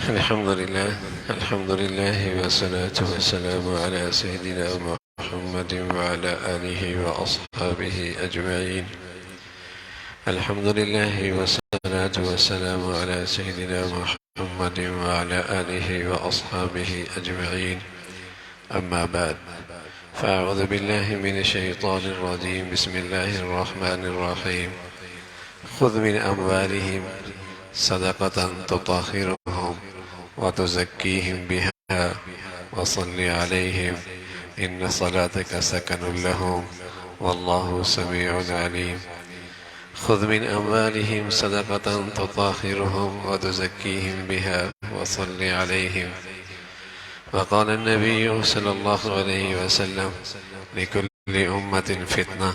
الحمد لله والصلاة والسلام على سيدنا محمد وعلى آله وأصحابه أجمعين. الحمد لله والصلاة والسلام على سيدنا محمد وعلى آله وأصحابه أجمعين. أما بعد، فأعوذ بالله من الشيطان الرجيم. بسم الله الرحمن الرحيم. خذ من أموالهم صدقة تطهرهم وتزكيهم بها وصل عليهم إن صلاتك سكن لهم والله سميع عليم. خذ من أموالهم صدقة تطهرهم وتزكيهم بها وصل عليهم. وقال النبي صلى الله عليه وسلم: لكل أمة فتنة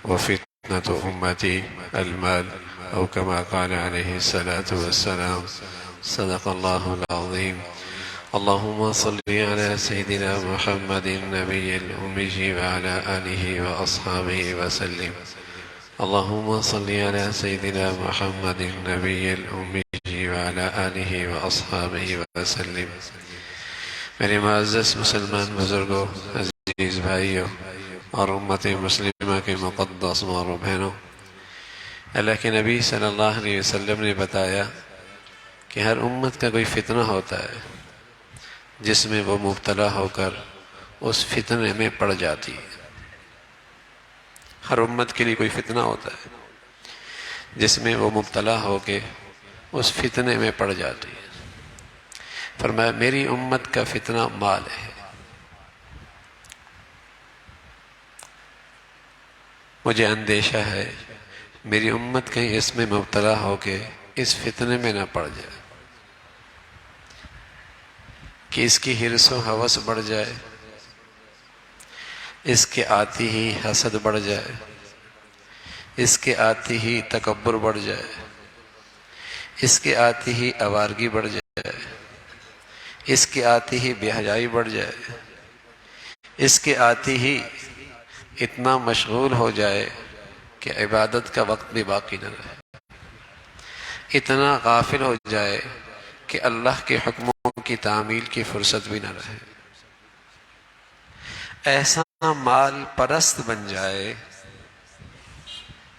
وفتنة أمتي المال، أو كما قال عليه الصلاة والسلام. صدق الله العظيم. اللهم صل على سيدنا محمد النبي الأمي وعلى آله وأصحابه وسلم. اللهم صل على سيدنا محمد النبي الأمي وعلى آله وأصحابه وسلم. میرے معزز مسلمان بزرگوں، عزیز بھائیوں اور امت مسلمہ کے مقدس ماں و بہنوں، اللہ کے نبی صلی اللہ علیہ وسلم نے بتایا کہ ہر امت کا کوئی فتنہ ہوتا ہے جس میں وہ مبتلا ہو کر اس فتنے میں پڑ جاتی ہے۔ ہر امت کے لیے کوئی فتنہ ہوتا ہے جس میں وہ مبتلا ہو کے اس فتنے میں پڑ جاتی ہے۔ فرمایا میری امت کا فتنہ مال ہے۔ مجھے اندیشہ ہے میری امت کہیں اس میں مبتلا ہو کے اس فتنے میں نہ پڑ جائے کہ اس کی حرص و ہوس بڑھ جائے، اس کے آتی ہی حسد بڑھ جائے، اس کے آتی ہی تکبر بڑھ جائے، اس کے آتی ہی آوارگی بڑھ جائے، اس کے آتی ہی بے حیائی بڑھ جائے، اس کے آتی ہی اتنا مشغول ہو جائے کہ عبادت کا وقت بھی باقی نہ رہے، اتنا غافل ہو جائے کہ اللہ کے حکموں کی تعمیل کی فرصت بھی نہ رہے، ایسا مال پرست بن جائے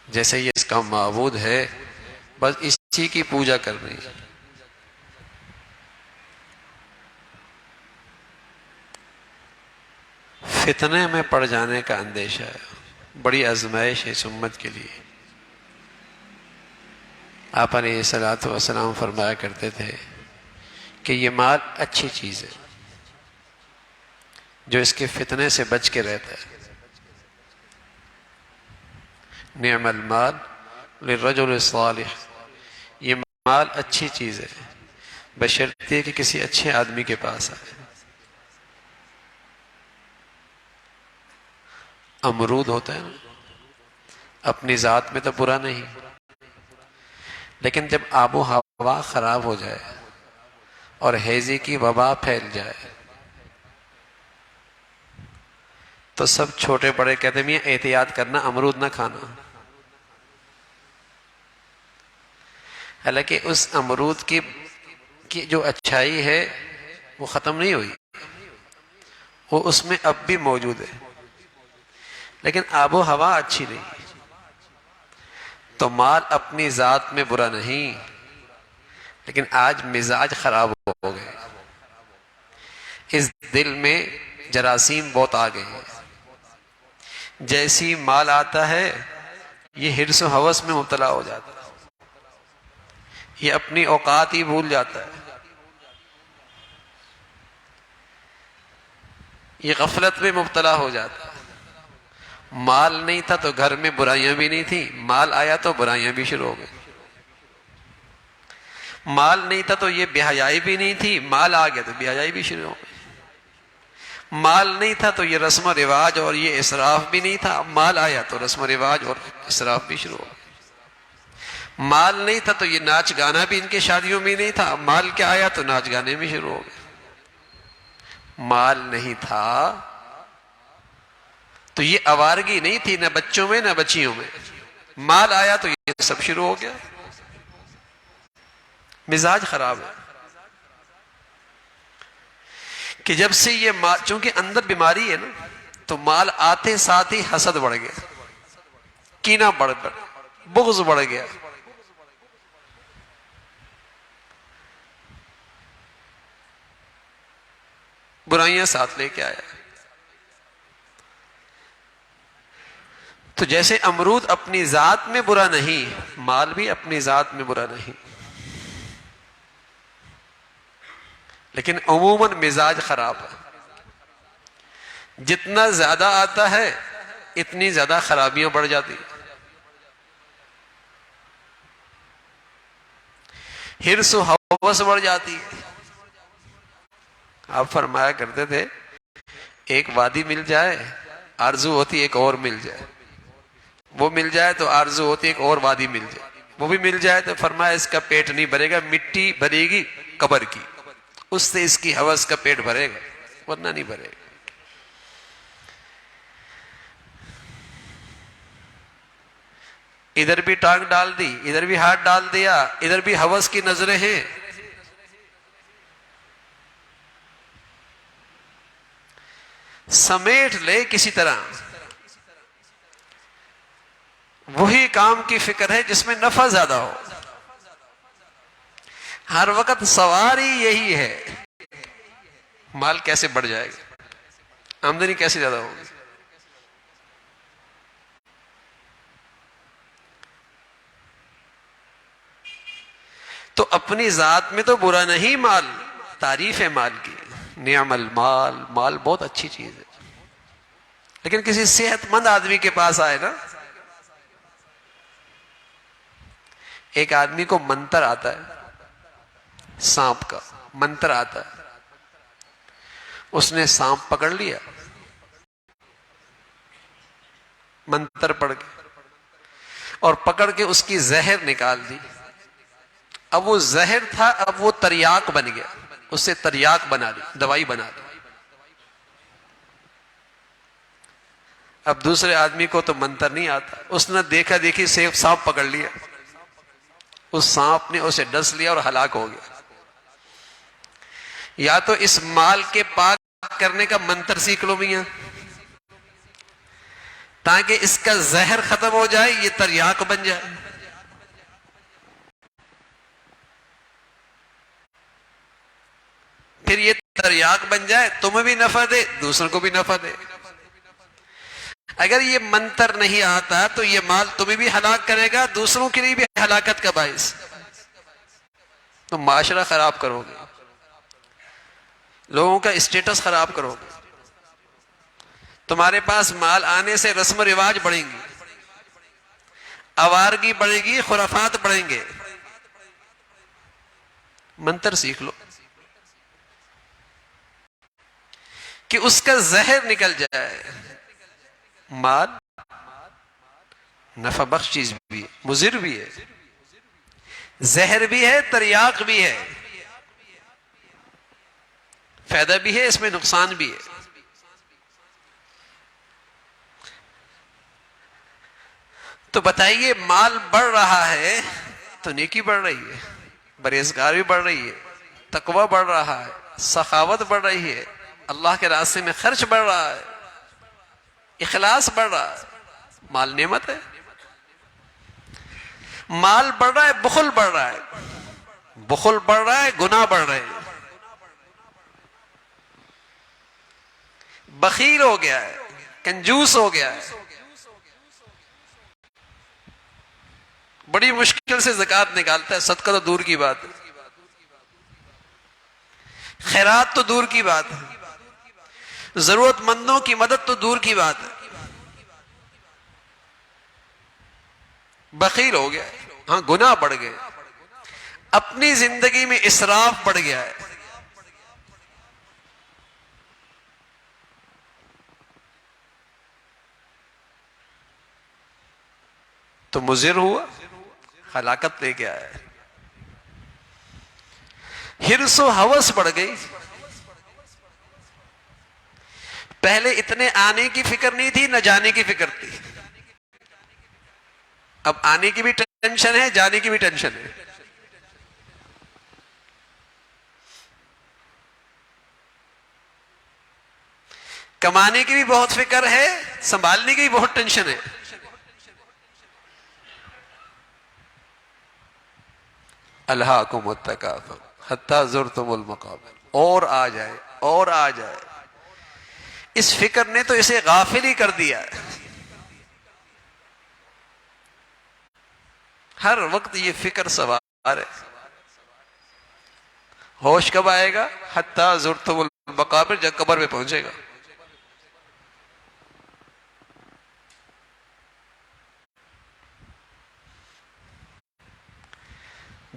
جیسے یہ اس کا معبود ہے، بس اسی کی پوجا کرنی ہے۔ فتنے میں پڑ جانے کا اندیشہ ہے، بڑی آزمائش ہے اس امت کے لیے۔ آپ علیہ الصلوۃ والسلام فرمایا کرتے تھے کہ یہ مال اچھی چیز ہے جو اس کے فتنے سے بچ کے رہتا ہے۔ نعم المال للرجل الصالح، یہ مال اچھی چیز ہے بشرطے کہ کسی اچھے آدمی کے پاس آئے۔ امرود ہوتا ہے نا، اپنی ذات میں تو برا نہیں، لیکن جب آب و ہوا خراب ہو جائے اور ہیضے کی وبا پھیل جائے تو سب چھوٹے بڑے کہتے ہیں میاں احتیاط کرنا، امرود نہ کھانا۔ حالانکہ اس امرود کی جو اچھائی ہے وہ ختم نہیں ہوئی، وہ اس میں اب بھی موجود ہے، لیکن آب و ہوا اچھی نہیں۔ تو مال اپنی ذات میں برا نہیں، لیکن آج مزاج خراب ہو گئے، اس دل میں جراثیم بہت آ گئے ہیں۔ جیسی مال آتا ہے یہ حرص و ہوس میں مبتلا ہو جاتا ہے، یہ اپنی اوقات ہی بھول جاتا ہے، یہ غفلت میں مبتلا ہو جاتا ہے۔ مال نہیں تھا تو گھر میں برائیاں بھی نہیں تھیں، مال آیا تو برائیاں بھی شروع ہو گئی۔ مال نہیں تھا تو یہ بے حیائی بھی نہیں تھی، مال آ گیا تو بے حیائی بھی شروع ہو گئی۔ مال نہیں تھا تو یہ رسم و رواج اور یہ اسراف بھی نہیں تھا، مال آیا تو رسم و رواج اور اسراف بھی شروع ہو گئی۔ مال نہیں تھا تو یہ ناچ گانا بھی ان کے شادیوں میں نہیں تھا، مال کیا آیا تو ناچ گانے بھی شروع ہو گئے۔ مال نہیں تھا تو یہ آوارگی نہیں تھی، نہ بچوں میں نہ بچیوں میں، مال آیا تو یہ سب شروع ہو گیا۔ مزاج خراب ہے کہ جب سے یہ مال، چونکہ اندر بیماری ہے نا، تو مال آتے ساتھ ہی حسد بڑھ گیا، کینہ بڑھ گیا، بغض بڑھ گیا، برائیاں ساتھ لے کے آیا۔ تو جیسے امرود اپنی ذات میں برا نہیں، مال بھی اپنی ذات میں برا نہیں، لیکن عموماً مزاج خراب ہے، جتنا زیادہ آتا ہے اتنی زیادہ خرابیاں بڑھ جاتی، حرص و ہوس بڑھ جاتی ہے۔ آپ فرمایا کرتے تھے ایک وادی مل جائے آرزو ہوتی ایک اور مل جائے، وہ مل جائے تو آرزو ہوتی ایک اور وادی مل جائے، وہ بھی مل جائے تو فرمایا اس کا پیٹ نہیں بھرے گا، مٹی بھرے گی قبر کی، اس سے اس کی ہوس کا پیٹ بھرے گا، ورنہ نہیں بھرے گا۔ ادھر بھی ٹانگ ڈال دی، ادھر بھی ہاتھ ڈال دیا، ادھر بھی ہوس کی نظریں ہیں، سمیٹ لے کسی طرح۔ وہی کام کی فکر ہے جس میں نفع زیادہ ہو، ہر وقت سواری یہی ہے، مال کیسے بڑھ جائے گا، آمدنی کیسے زیادہ ہوگی۔ تو اپنی ذات میں تو برا نہیں مال، تعریف ہے مال کی، نعم المال، مال بہت اچھی چیز ہے، لیکن کسی صحت مند آدمی کے پاس آئے نا، ایک آدمی کو منتر آتا ہے، سانپ کا منتر آتا ہے، اس نے سانپ پکڑ لیا منتر پڑھ کے، اور پکڑ کے اس کی زہر نکال دی، اب وہ زہر تھا، اب وہ تریاک بن گیا، اس سے تریاک بنا دی، دوائی بنا دی۔ اب دوسرے آدمی کو تو منتر نہیں آتا، اس نے دیکھا دیکھی سیف سانپ پکڑ لیا، اس سانپ نے اسے ڈس لیا اور ہلاک ہو گیا۔ یا تو اس مال کے پاک کرنے کا منتر سیکھ لو میاں، تاکہ اس کا زہر ختم ہو جائے، یہ تریاک بن جائے، پھر یہ تریاک بن جائے، تمہیں بھی نفع دے، دوسروں کو بھی نفع دے۔ اگر یہ منتر نہیں آتا تو یہ مال تمہیں بھی ہلاک کرے گا، دوسروں کے لیے بھی ہلاکت کا باعث، تو معاشرہ خراب کرو گے، لوگوں کا اسٹیٹس خراب کرو گے، تمہارے پاس مال آنے سے رسم و رواج بڑھیں گی، آوارگی بڑھے گی، خرافات بڑھیں گے۔ منتر سیکھ لو کہ اس کا زہر نکل جائے۔ مال نفع بخش چیز بھی ہے، مضر بھی ہے، زہر بھی ہے، تریاق بھی ہے، فائدہ بھی ہے، اس میں نقصان بھی ہے۔ تو بتائیے مال بڑھ رہا ہے تو نیکی بڑھ رہی ہے، پرہیزگاری بھی بڑھ رہی ہے، تقوی بڑھ رہا ہے، سخاوت بڑھ رہی ہے، اللہ کے راستے میں خرچ بڑھ رہا ہے، اخلاص بڑھ رہا ہے۔ مال نعمت ہے، مال بڑھ رہا ہے، بخل بڑھ رہا ہے، بخل بڑھ رہا ہے، گناہ بڑھ رہے ہیں، بخیل ہو گیا ہے، کنجوس ہو گیا ہے، بڑی مشکل سے زکوٰۃ نکالتا ہے، صدقہ تو دور کی بات ہے، خیرات تو دور کی بات ہے، ضرورت مندوں کی مدد تو دور کی بات ہے، بخیل ہو گیا ہے۔ ہاں گناہ بڑھ گئے، اپنی زندگی میں اسراف بڑھ گیا ہے، تو مضر ہوا، ہلاکت لے کے آیا ہے۔ حرص و ہوس بڑھ گئی، پہلے اتنے آنے کی فکر نہیں تھی، نہ جانے کی فکر تھی، اب آنے کی بھی ٹینشن ہے، جانے کی بھی ٹینشن ہے۔ کمانے کی بھی بہت فکر ہے، سنبھالنے کی بھی بہت ٹینشن ہے. الہاکم التکاثر حتی زرتم المقابر. اور آ جائے اور آ جائے. اس فکر نے تو اسے غافل ہی کر دیا ہے. ہر وقت یہ فکر سوار ہے. ہوش کب آئے گا؟ حتی زرتم المقابر، جب قبر پہ پہنچے گا.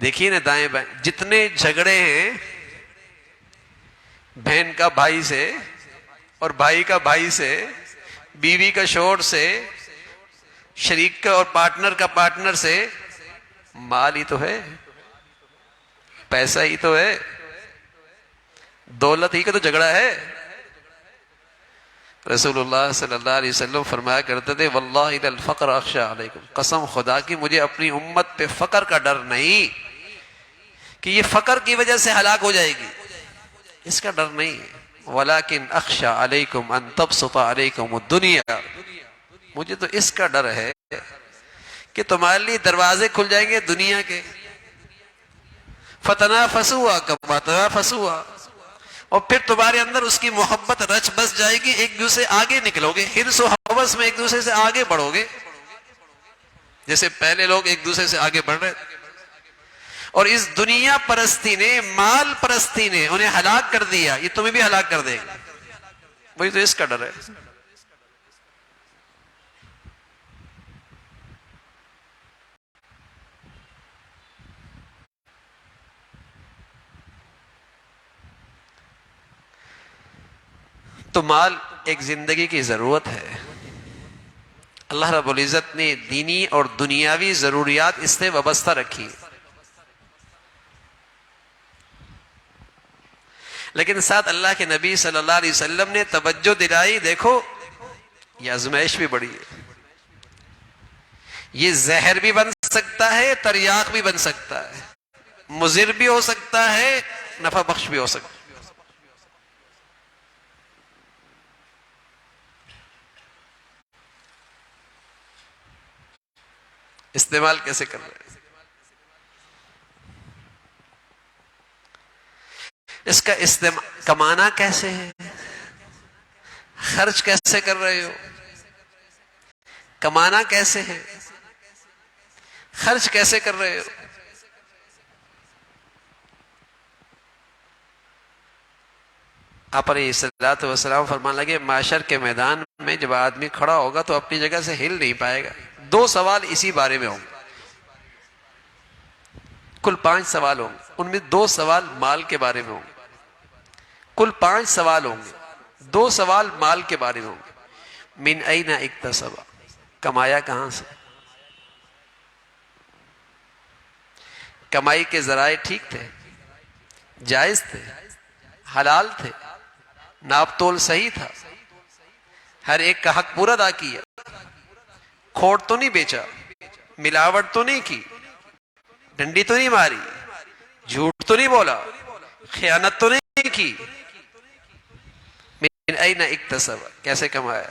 دیکھیے نا دائیں بائیں جتنے جھگڑے ہیں بہن کا بھائی سے اور بھائی کا بھائی سے، بیوی کا شوہر سے، شریک کا اور پارٹنر کا پارٹنر سے، مال ہی تو ہے، پیسہ ہی تو ہے، دولت ہی کا تو جھگڑا ہے. رسول اللہ صلی اللہ علیہ وسلم فرمایا کرتے تھے واللہ اذا الفقر اخشى علیکم، قسم خدا کی مجھے اپنی امت پہ فقر کا ڈر نہیں کہ یہ فقر کی وجہ سے ہلاک ہو جائے گی، اس کا ڈر نہیں ہے. ولیکن اخشى علیکم ان تبسط علیکم الدنیا، مجھے تو اس کا ڈر ہے کہ تمہارے لیے دروازے کھل جائیں گے دنیا کے. فتنافسوا کما تنافسوا، اور پھر تمہارے اندر اس کی محبت رچ بس جائے گی، ایک دوسرے سے آگے نکلو گے، حرص و ہوس میں ایک دوسرے سے آگے بڑھو گے جیسے پہلے لوگ ایک دوسرے سے آگے بڑھ رہے تھے. اور اس دنیا پرستی نے، مال پرستی نے انہیں ہلاک کر دیا، یہ تمہیں بھی ہلاک کر دے گا. وہی تو اس کا ڈر ہے. تو مال ایک زندگی کی ضرورت ہے. اللہ رب العزت نے دینی اور دنیاوی ضروریات اس سے وابستہ رکھی، لیکن ساتھ اللہ کے نبی صلی اللہ علیہ وسلم نے توجہ دلائی، دیکھو یہ آزمائش بھی بڑی ہے، یہ زہر بھی بن سکتا ہے، تریاق بھی بن سکتا ہے، مضر بھی ہو سکتا ہے، نفع بخش بھی ہو سکتا ہے. استعمال کیسے کر رہے ہیں، اس کا کمانا کیسے ہے، خرچ کیسے کر رہے ہو، کمانا کیسے ہے، خرچ کیسے کر رہے ہو. آپ علیہ الصلوۃ والسلام فرمانے لگے معاشر کے میدان میں جب آدمی کھڑا ہوگا تو اپنی جگہ سے ہل نہیں پائے گا. 2 سوال اسی بارے میں ہوں گے، کل 5 سوال ہوں گے، ان میں 2 سوال مال کے بارے میں ہوں گے. کل 5 سوال ہوں گے، 2 سوال مال کے بارے میں ہوں گے. من این اکتسب، کمایا کہاں سے، کمائی کے ذرائع ٹھیک تھے، جائز تھے، حلال تھے، ناپ تول صحیح تھا، ہر ایک کا حق پورا ادا کیا، کھوٹ تو نہیں بیچا، ملاوٹ تو نہیں کی، ڈنڈی تو نہیں ماری، جھوٹ تو نہیں بولا، خیانت تو نہیں کی. من این اکتسب، کیسے کمایا.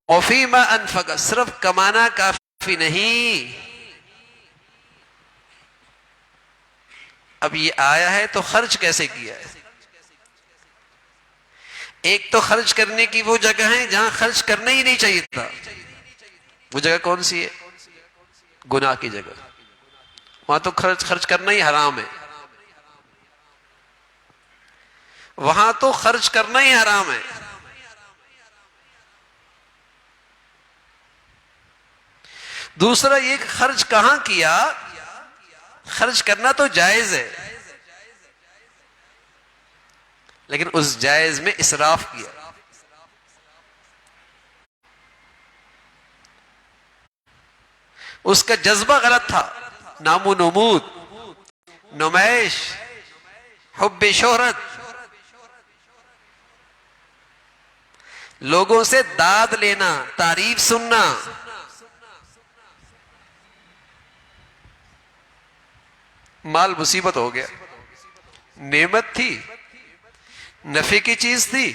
وفیما انفق، صرف کمانا کافی نہیں، اب یہ آیا ہے تو خرچ کیسے کیا ہے. ایک تو خرچ کرنے کی وہ جگہ ہے جہاں خرچ کرنا ہی نہیں چاہیے تھا، وہ جگہ کون سی ہے؟ گناہ کی جگہ، وہاں تو خرچ کرنا ہی حرام ہے، وہاں تو خرچ کرنا ہی حرام ہے. دوسرا یہ کہ خرچ کہاں کیا، خرچ کرنا تو جائز ہے لیکن اس جائز میں اسراف کیا. اس کا جذبہ غلط تھا، نام و نمود، نمائش، حب شہرت، لوگوں سے داد لینا، تعریف سننا. مال مصیبت ہو گیا، نعمت تھی، نفع کی چیز تھی،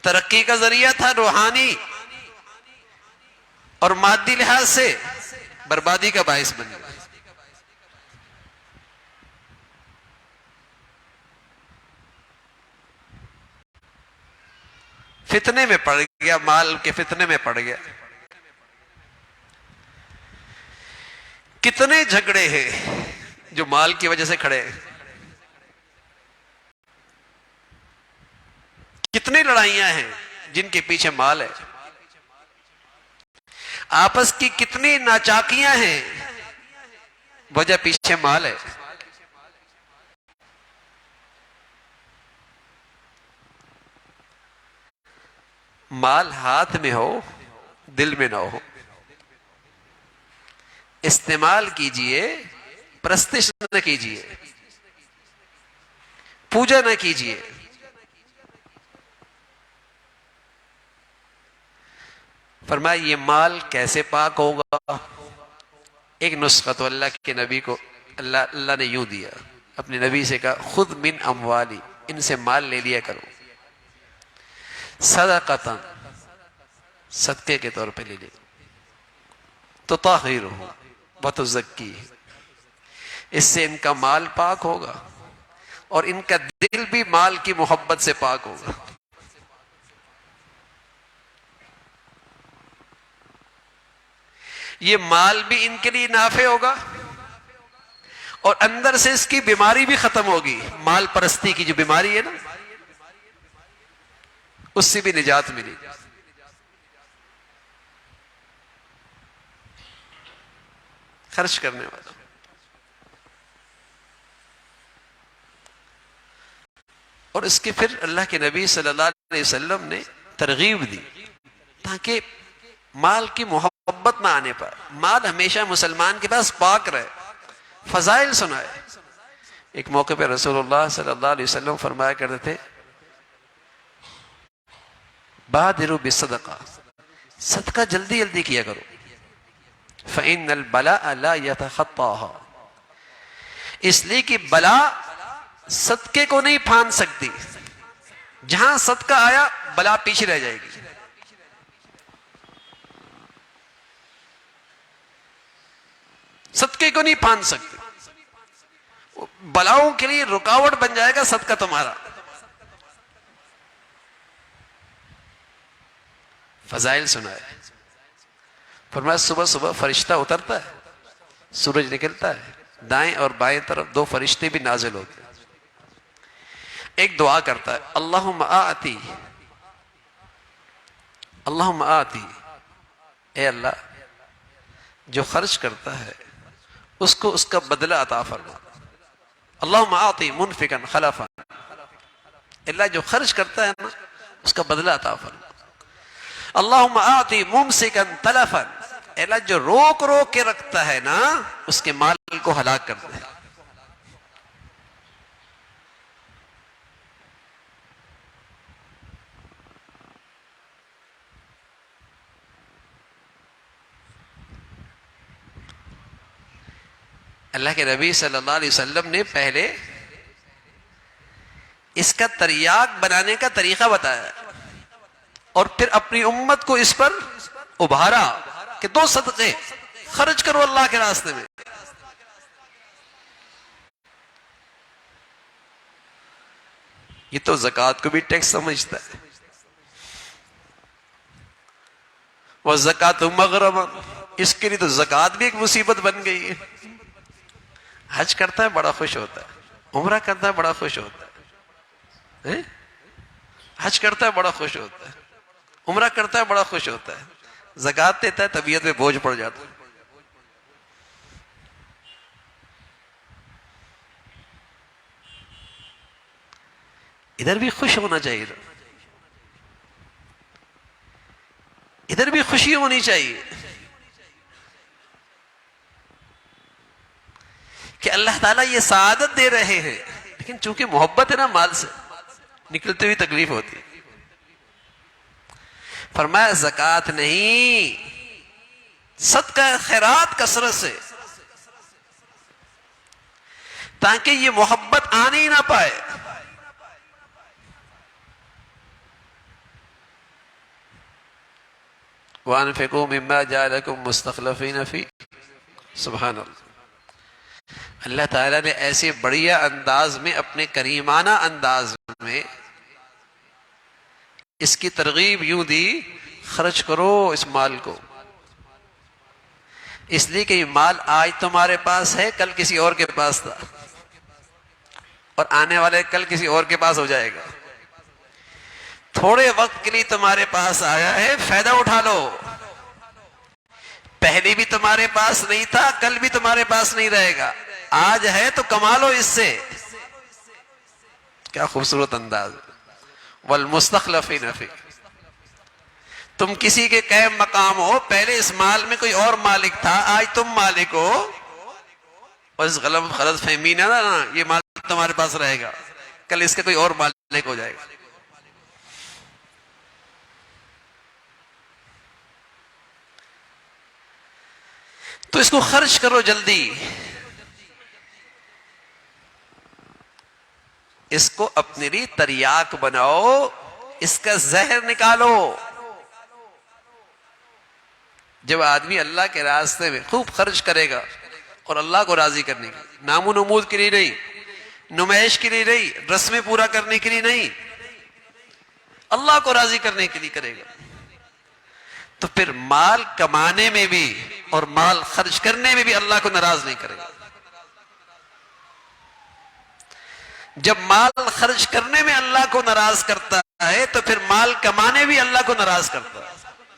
ترقی کا ذریعہ تھا روحانی اور مادی لحاظ سے بربادی کا باعث بن گیا۔ فتنے میں پڑ گیا، مال کے فتنے میں پڑ گیا۔ کتنے جھگڑے ہیں جو مال کی وجہ سے کھڑے ہیں، کتنی لڑائیاں ہیں جن کے پیچھے مال ہے، آپس کی کتنی ناچاکیاں ہیں، وجہ پیچھے مال ہے۔ مال ہاتھ میں ہو، دل میں نہ ہو، استعمال کیجئے، پرستش نہ کیجئے، پوجا نہ کیجئے۔ فرمایا یہ مال کیسے پاک ہوگا؟ ایک نسخہ تو اللہ کے نبی کو اللہ نے یوں دیا، اپنے نبی سے کہا خذ من اموالی، ان سے مال لے لیا کرو، صدقۃ، صدقے کے طور پہ لے لے، تطہرہ وتزکیہ، اس سے ان کا مال پاک ہوگا اور ان کا دل بھی مال کی محبت سے پاک ہوگا۔ یہ مال بھی ان کے لیے نافع ہوگا اور اندر سے اس کی بیماری بھی ختم ہوگی، مال پرستی کی جو بیماری ہے نا، اس سے بھی نجات ملی۔ خرچ کرنے والا، اور اس کے پھر اللہ کے نبی صلی اللہ علیہ وسلم نے ترغیب دی تاکہ مال کی محبت نہ آنے پر، مال ہمیشہ مسلمان کے پاس پاک رہے، فضائل سنائے۔ ایک موقع پہ رسول اللہ صلی اللہ علیہ وسلم فرمایا کرتے تھے بادروا بالصدقہ، صدقہ جلدی جلدی کیا کرو، فإن البلاء لا يتخطاها، اس لیے کہ بلا صدقے کو نہیں پھان سکتی، جہاں صدقہ آیا بلا پیچھے رہ جائے گی۔ صدقے کو نہیں پھان سکتی، بلاؤں کے لیے رکاوٹ بن جائے گا صدقہ تمہارا۔ فضائل سنائے، فرمایا صبح صبح فرشتہ اترتا ہے، سورج نکلتا ہے، دائیں اور بائیں طرف دو فرشتے بھی نازل ہوتے ہیں، ایک دعا کرتا ہے اللہم آتی، اللہم آتی، اے اللہ جو خرچ کرتا ہے اس کو اس کا بدلہ عطا فرما، اللہم آتی منفقا خلفا، اللہ جو خرچ کرتا ہے نا اس کا بدلہ عطا فرما، اللہم آتی ممسکا تلفا، اللہ جو روک روک کے رکھتا ہے نا اس کے مال کو ہلاک کر دے۔ اللہ کے نبی صلی اللہ علیہ وسلم نے پہلے اس کا تریاق بنانے کا طریقہ بتایا اور پھر اپنی امت کو اس پر ابھارا کہ دو صدقے خرچ کرو اللہ کے راستے میں۔ یہ تو زکوٰۃ کو بھی ٹیکس سمجھتا ہے، وَالزَّكَاةُ مَغْرَمًا، اس کے لیے تو زکوٰۃ بھی ایک مصیبت بن گئی ہے۔ حج کرتا ہے بڑا خوش ہوتا ہے، عمرہ کرتا ہے بڑا خوش ہوتا ہے، حج کرتا ہے بڑا خوش ہوتا ہے، عمرہ کرتا ہے بڑا خوش ہوتا ہے، زکوٰۃ دیتا ہے طبیعت میں بوجھ پڑ جاتا ہے۔ ادھر بھی خوش ہونا چاہیے، ادھر بھی خوشی ہونی چاہیے کہ اللہ تعالیٰ یہ سعادت دے رہے ہیں، لیکن چونکہ محبت ہے نا مال سے، نکلتے ہوئی تکلیف ہوتی۔ فرمایا زکوٰۃ نہیں، صدقہ خیرات کثرت سے، تاکہ یہ محبت آنے ہی نہ پائے۔ وَأَنفِقُوا مِمَّا جَعَلَكُم مُّسْتَخْلَفِينَ فِيهِ. سبحان اللہ. اللہ تعالیٰ نے ایسے بڑھیا انداز میں، اپنے کریمانہ انداز میں اس کی ترغیب یوں دی، خرچ کرو اس مال کو. اس لیے کہ یہ مال آج تمہارے پاس ہے، کل کسی اور کے پاس تھا، اور آنے والے کل کسی اور کے پاس ہو جائے گا. تھوڑے وقت کے لیے تمہارے پاس آیا ہے، فائدہ اٹھا لو. پہلے بھی تمہارے پاس نہیں تھا، کل بھی تمہارے پاس نہیں رہے گا. آج ہے تو کما لو اس سے. کیا خوبصورت انداز. وَالْمُسْتَخْلَفِينَ فِيهِ. تم کسی کے قائم مقام ہو، پہلے اس مال میں کوئی اور مالک تھا، آج تم مالک ہو، اور اس غلط فہمی نہ یہ مال تمہارے پاس رہے گا، کل اس کے کوئی اور مالک ہو جائے گا. تو اس کو خرچ کرو جلدی. اس کو اپنے لیے تریاک بناؤ، اس کا زہر نکالو. جب آدمی اللہ کے راستے میں خوب خرچ کرے گا، اور اللہ کو راضی کرنے کے لیے، نام و نمود کے لیے نہیں، نمائش کے لیے نہیں، رسمیں پورا کرنے کے لیے نہیں، اللہ کو راضی کرنے کے لیے کرے گا، تو پھر مال کمانے میں بھی اور مال خرچ کرنے میں بھی اللہ کو ناراض نہیں کرے گا. جب مال خرچ کرنے میں اللہ کو ناراض کرتا ہے تو پھر مال کمانے بھی اللہ کو ناراض کرتا ہے.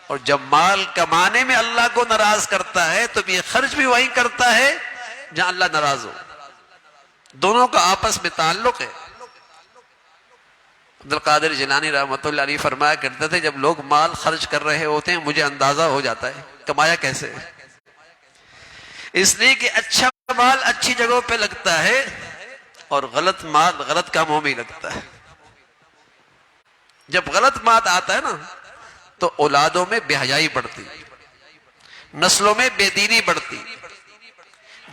اور جب مال کمانے میں اللہ کو ناراض کرتا ہے تو یہ خرچ بھی وہی کرتا ہے جہاں اللہ ناراض ہو. دونوں کا آپس میں تعلق ہے. عبد القادر جیلانی رحمۃ اللہ علیہ فرمایا کرتے تھے، جب لوگ مال خرچ کر رہے ہوتے ہیں مجھے اندازہ ہو جاتا ہے کمایا کیسے. اس لیے کہ اچھا مال اچھی جگہوں پہ لگتا ہے، اور غلط مال غلط کاموں میں لگتا ہے. جب غلط مال آتا ہے نا تو اولادوں میں بے حیائی بڑھتی، نسلوں میں بے دینی بڑھتی.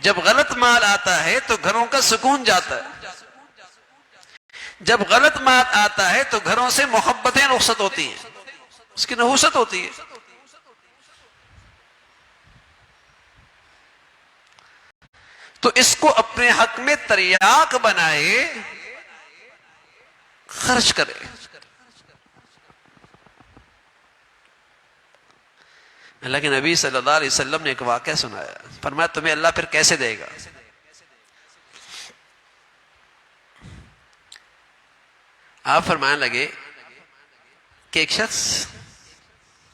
جب غلط مال آتا ہے تو گھروں کا سکون جاتا ہے. جب غلط مال آتا ہے تو گھروں سے محبتیں رخصت ہوتی ہیں، اس کی نحوست ہوتی ہے. تو اس کو اپنے حق میں تریاک بنائے، خرچ کرے. اللہ کے نبی صلی اللہ علیہ وسلم نے ایک واقعہ سنایا، فرمایا تمہیں اللہ پھر کیسے دے گا. آپ فرمانے لگے کہ ایک شخص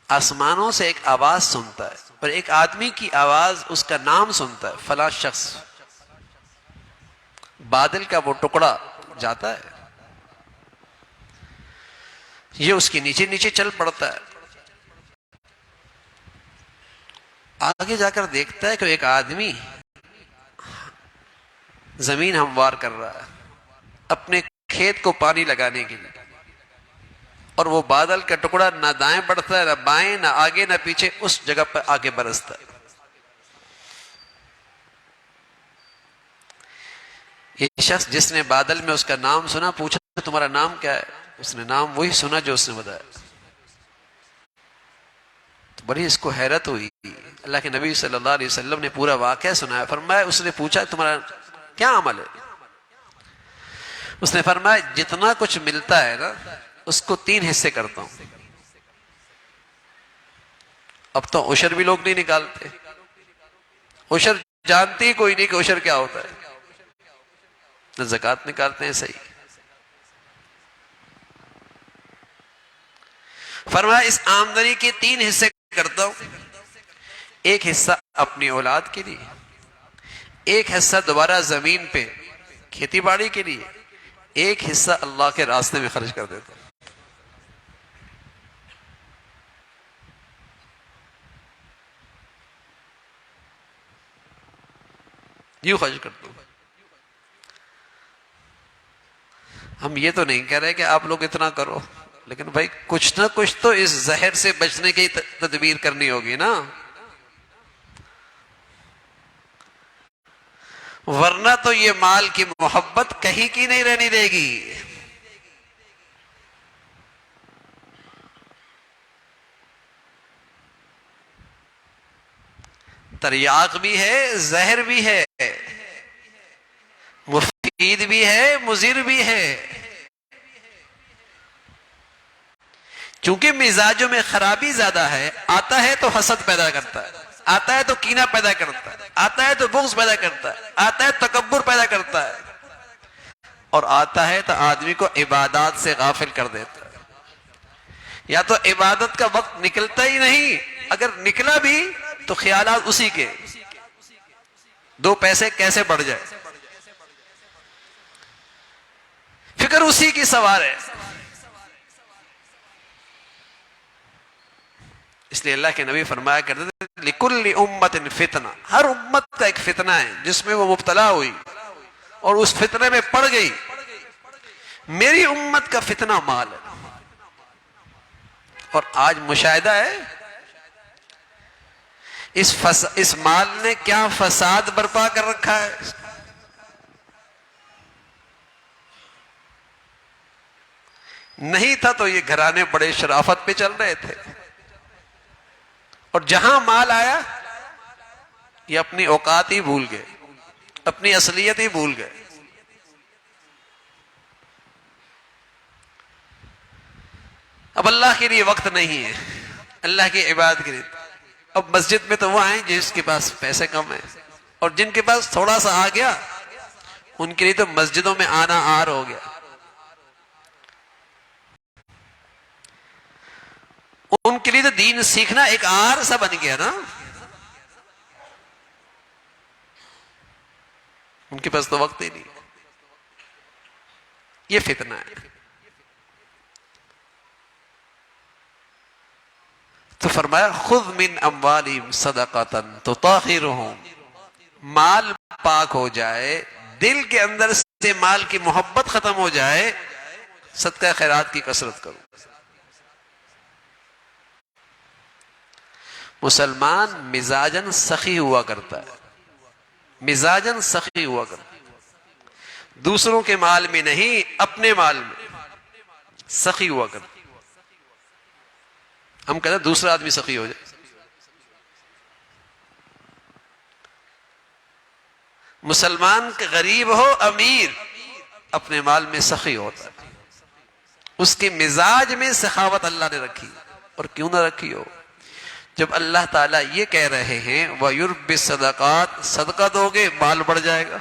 آسمانوں سے ایک آواز سنتا ہے، اور ایک آدمی کی آواز، اس کا نام سنتا ہے، فلاں شخص. بادل کا وہ ٹکڑا جاتا ہے، یہ اس کے نیچے نیچے چل پڑتا ہے. آگے جا کر دیکھتا ہے کہ ایک آدمی زمین ہموار کر رہا ہے اپنے کھیت کو پانی لگانے کے لیے، اور وہ بادل کا ٹکڑا نہ دائیں بڑھتا ہے، نہ بائیں، نہ آگے نہ پیچھے، اس جگہ پر آگے برستا ہے. یہ شخص جس نے بادل میں اس کا نام سنا، پوچھا تمہارا نام کیا ہے؟ اس نے نام وہی سنا جو اس نے بتایا. تو بڑی اس کو حیرت ہوئی. اللہ کے نبی صلی اللہ علیہ وسلم نے پورا واقعہ سنایا. فرمایا، اس نے پوچھا تمہارا کیا عمل ہے؟ اس نے فرمایا جتنا کچھ ملتا ہے نا اس کو 3 حصے کرتا ہوں. اب تو عشر بھی لوگ نہیں نکالتے. عشر جانتے ہی کوئی نہیں کہ عشر کیا ہوتا ہے، نہ زکوٰۃ نکالتے ہیں. صحیح. فرمایا اس آمدنی کے 3 حصے کرتا ہوں. ایک حصہ اپنی اولاد کے لیے، ایک حصہ دوبارہ زمین پہ کھیتی باڑی کے لیے، ایک حصہ اللہ کے راستے میں خرچ کر دیتا ہوں. یوں خرچ کرتا ہوں. ہم یہ تو نہیں کہہ رہے کہ آپ لوگ اتنا کرو، لیکن بھائی کچھ نہ کچھ تو اس زہر سے بچنے کی تدبیر کرنی ہوگی نا، ورنہ تو یہ مال کی محبت کہیں کی نہیں رہنی دے گی. تریاق بھی ہے، زہر بھی ہے، مفید بھی ہے، مضر بھی ہے۔ چونکہ مزاجوں میں خرابی زیادہ ہے، آتا ہے تو حسد پیدا کرتا ہے، آتا ہے تو کینہ پیدا کرتا ہے، آتا ہے تو بغض پیدا کرتا ہے، آتا ہے تکبر پیدا کرتا ہے، اور آتا ہے تو آدمی کو عبادات سے غافل کر دیتا ہے۔ یا تو عبادت کا وقت نکلتا ہی نہیں، اگر نکلا بھی تو خیالات اسی کے، دو پیسے کیسے بڑھ جائے، فکر اسی کی سوار ہے۔ اس لیے اللہ کے نبی فرمایا کرتے تھے لِكُلِّ أُمَّةٍ فِتْنَةٌ، ہر امت کا ایک فتنہ ہے جس میں وہ مبتلا ہوئی اور اس فتنے میں پڑ گئی۔ میری امت کا فتنہ مال ہے، اور آج مشاہدہ ہے اس مال نے کیا فساد برپا کر رکھا ہے۔ نہیں تھا تو یہ گھرانے بڑے شرافت پہ چل رہے تھے، اور جہاں مال آیا یہ اپنی اوقات ہی بھول گئے، اپنی اصلیت ہی بھول گئے۔ اب اللہ کے لیے وقت نہیں ہے، اللہ کی عبادت کے لیے۔ اب مسجد میں تو وہ آئیں جس کے پاس پیسے کم ہیں، اور جن کے پاس تھوڑا سا آ گیا ان کے لیے تو مسجدوں میں آنا آر ہو گیا۔ ان کے لیے تو دین سیکھنا ایک آر سا بن گیا نا، ان کے پاس تو وقت ہی نہیں۔ یہ فتنہ ہے۔ تو فرمایا خذ من اموالہم صدقۃ تطہرہم، مال پاک ہو جائے، دل کے اندر سے مال کی محبت ختم ہو جائے، صدقہ خیرات کی کثرت کرو۔ مسلمان مزاجن سخی ہوا کرتا ہے، مزاجن سخی ہوا کرتا ہے، دوسروں کے مال میں نہیں اپنے مال میں سخی ہوا کرتا ہے۔ ہم کہتے ہیں دوسرا آدمی سخی ہو جائے، مسلمان کے غریب ہو امیر اپنے مال میں سخی ہوتا ہے، اس کے مزاج میں سخاوت اللہ نے رکھی، اور کیوں نہ رکھی ہو جب اللہ تعالیٰ یہ کہہ رہے ہیں وَيُرْبِ الصَّدَقَاتِ، صدقہ دو گے مال بڑھ جائے گا۔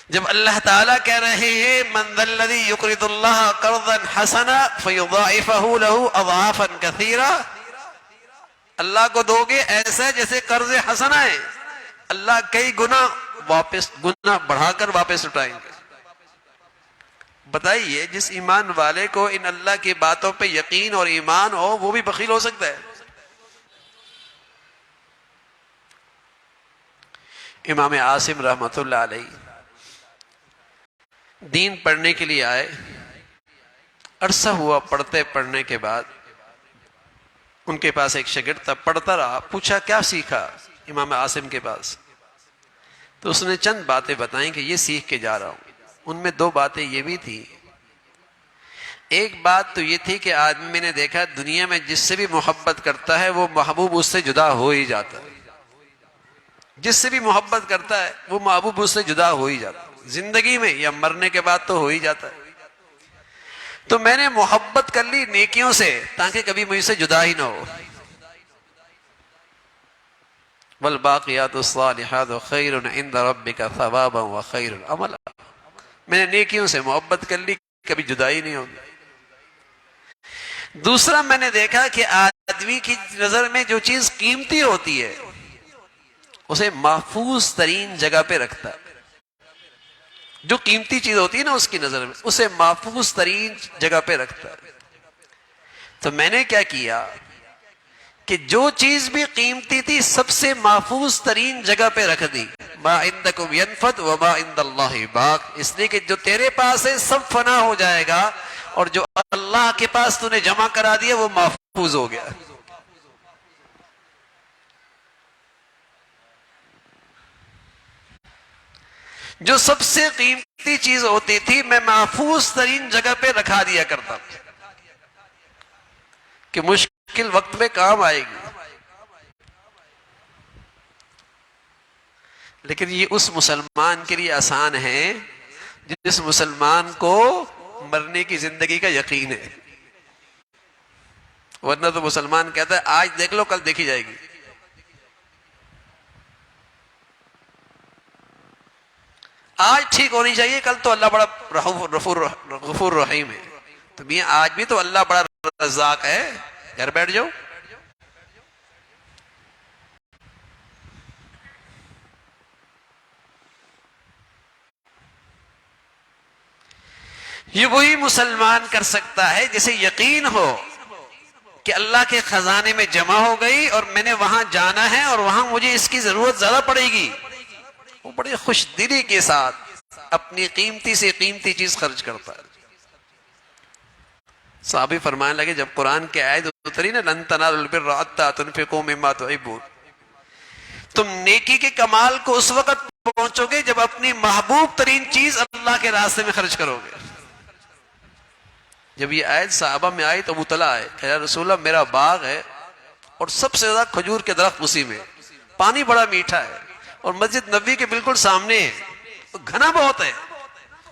جب اللہ تعالیٰ کہہ رہے ہیں مَنْ ذَا الَّذِي يُقْرِضُ اللَّهَ قَرْضًا حَسَنًا فَيُضَاعِفَهُ لَهُ أَضْعَافًا كَثِيرًا، اللہ کو دو گے ایسا جیسے قرض حسنہ ہے، اللہ کئی گنا بڑھا کر واپس اٹھائیں گے۔ بتائیے جس ایمان والے کو ان اللہ کی باتوں پہ یقین اور ایمان ہو وہ بھی بخیل ہو سکتا ہے؟ امام عاصم رحمۃ اللہ علیہ دین پڑھنے کے لیے آئے، عرصہ ہوا پڑھتے پڑھنے کے بعد ان کے پاس ایک شاگرد تھا، پڑھتا رہا، پوچھا کیا سیکھا امام عاصم کے پاس، تو اس نے چند باتیں بتائیں کہ یہ سیکھ کے جا رہا ہوں۔ ان میں دو باتیں یہ بھی تھی، ایک بات تو یہ تھی کہ آدمی نے دیکھا دنیا میں جس سے بھی محبت کرتا ہے وہ محبوب اس سے جدا ہو ہی جاتا ہے، جس سے بھی محبت کرتا ہے وہ محبوب اس سے جدا ہو ہی جاتا ہے، زندگی میں یا مرنے کے بعد تو ہو ہی جاتا ہے۔ تو میں نے محبت کر لی نیکیوں سے تاکہ کبھی مجھ سے جدا ہی نہ ہو۔ والباقیات الصالحات خیر عند ربک ثوابا وخیر عملا، میں نے نیکیوں سے محبت کر لی، کبھی جدائی نہیں ہوگی۔ دوسرا میں نے دیکھا کہ آدمی کی نظر میں جو چیز قیمتی ہوتی ہے اسے محفوظ ترین جگہ پہ رکھتا ہے، جو قیمتی چیز ہوتی ہے نا اس کی نظر میں اسے محفوظ ترین جگہ پہ رکھتا ہے۔ تو میں نے کیا کیا کہ جو چیز بھی قیمتی تھی سب سے محفوظ ترین جگہ پہ رکھ دی، ما عندکم ینفد وما عند اللہ باق، اس لیے کہ جو تیرے پاس ہے سب فنا ہو جائے گا، اور جو اللہ کے پاس تو نے جمع کرا دیا وہ محفوظ ہو گیا۔ جو سب سے قیمتی چیز ہوتی تھی میں محفوظ ترین جگہ پہ رکھا دیا کرتا کہ مشکل مشکل وقت میں کام آئے گی. لیکن یہ اس مسلمان کے لیے آسان ہے جس مسلمان کو مرنے کی زندگی کا یقین ہے. ورنہ تو مسلمان کہتا ہے آج دیکھ لو کل دیکھی جائے گی. آج ٹھیک ہونی چاہیے، کل تو اللہ بڑا غفور رحیم ہے. تو میاں آج بھی تو اللہ بڑا رزاق ہے، گھر بیٹھ جاؤ. یہ وہی مسلمان کر سکتا ہے جسے یقین ہو کہ اللہ کے خزانے میں جمع ہو گئی اور میں نے وہاں جانا ہے اور وہاں مجھے اس کی ضرورت زیادہ پڑے گی. وہ بڑی خوش دلی کے ساتھ اپنی قیمتی سے قیمتی چیز خرچ کرتا ہے. صحابی فرمانے لگے جب قرآن کی آیت اتری نا لن تنالوا البر حتی تنفقوا مما تحبون، تم نیکی کے کمال کو اس وقت پہنچو گے جب اپنی محبوب ترین چیز اللہ کے راستے میں خرچ کرو گے. جب یہ آیت صحابہ میں آئی تو ابو طلحہ آئے کہ یا رسول اللہ میرا باغ ہے اور سب سے زیادہ کھجور کے درخت اسی میں، پانی بڑا میٹھا ہے اور مسجد نبوی کے بالکل سامنے ہے، گھنا بہت ہے،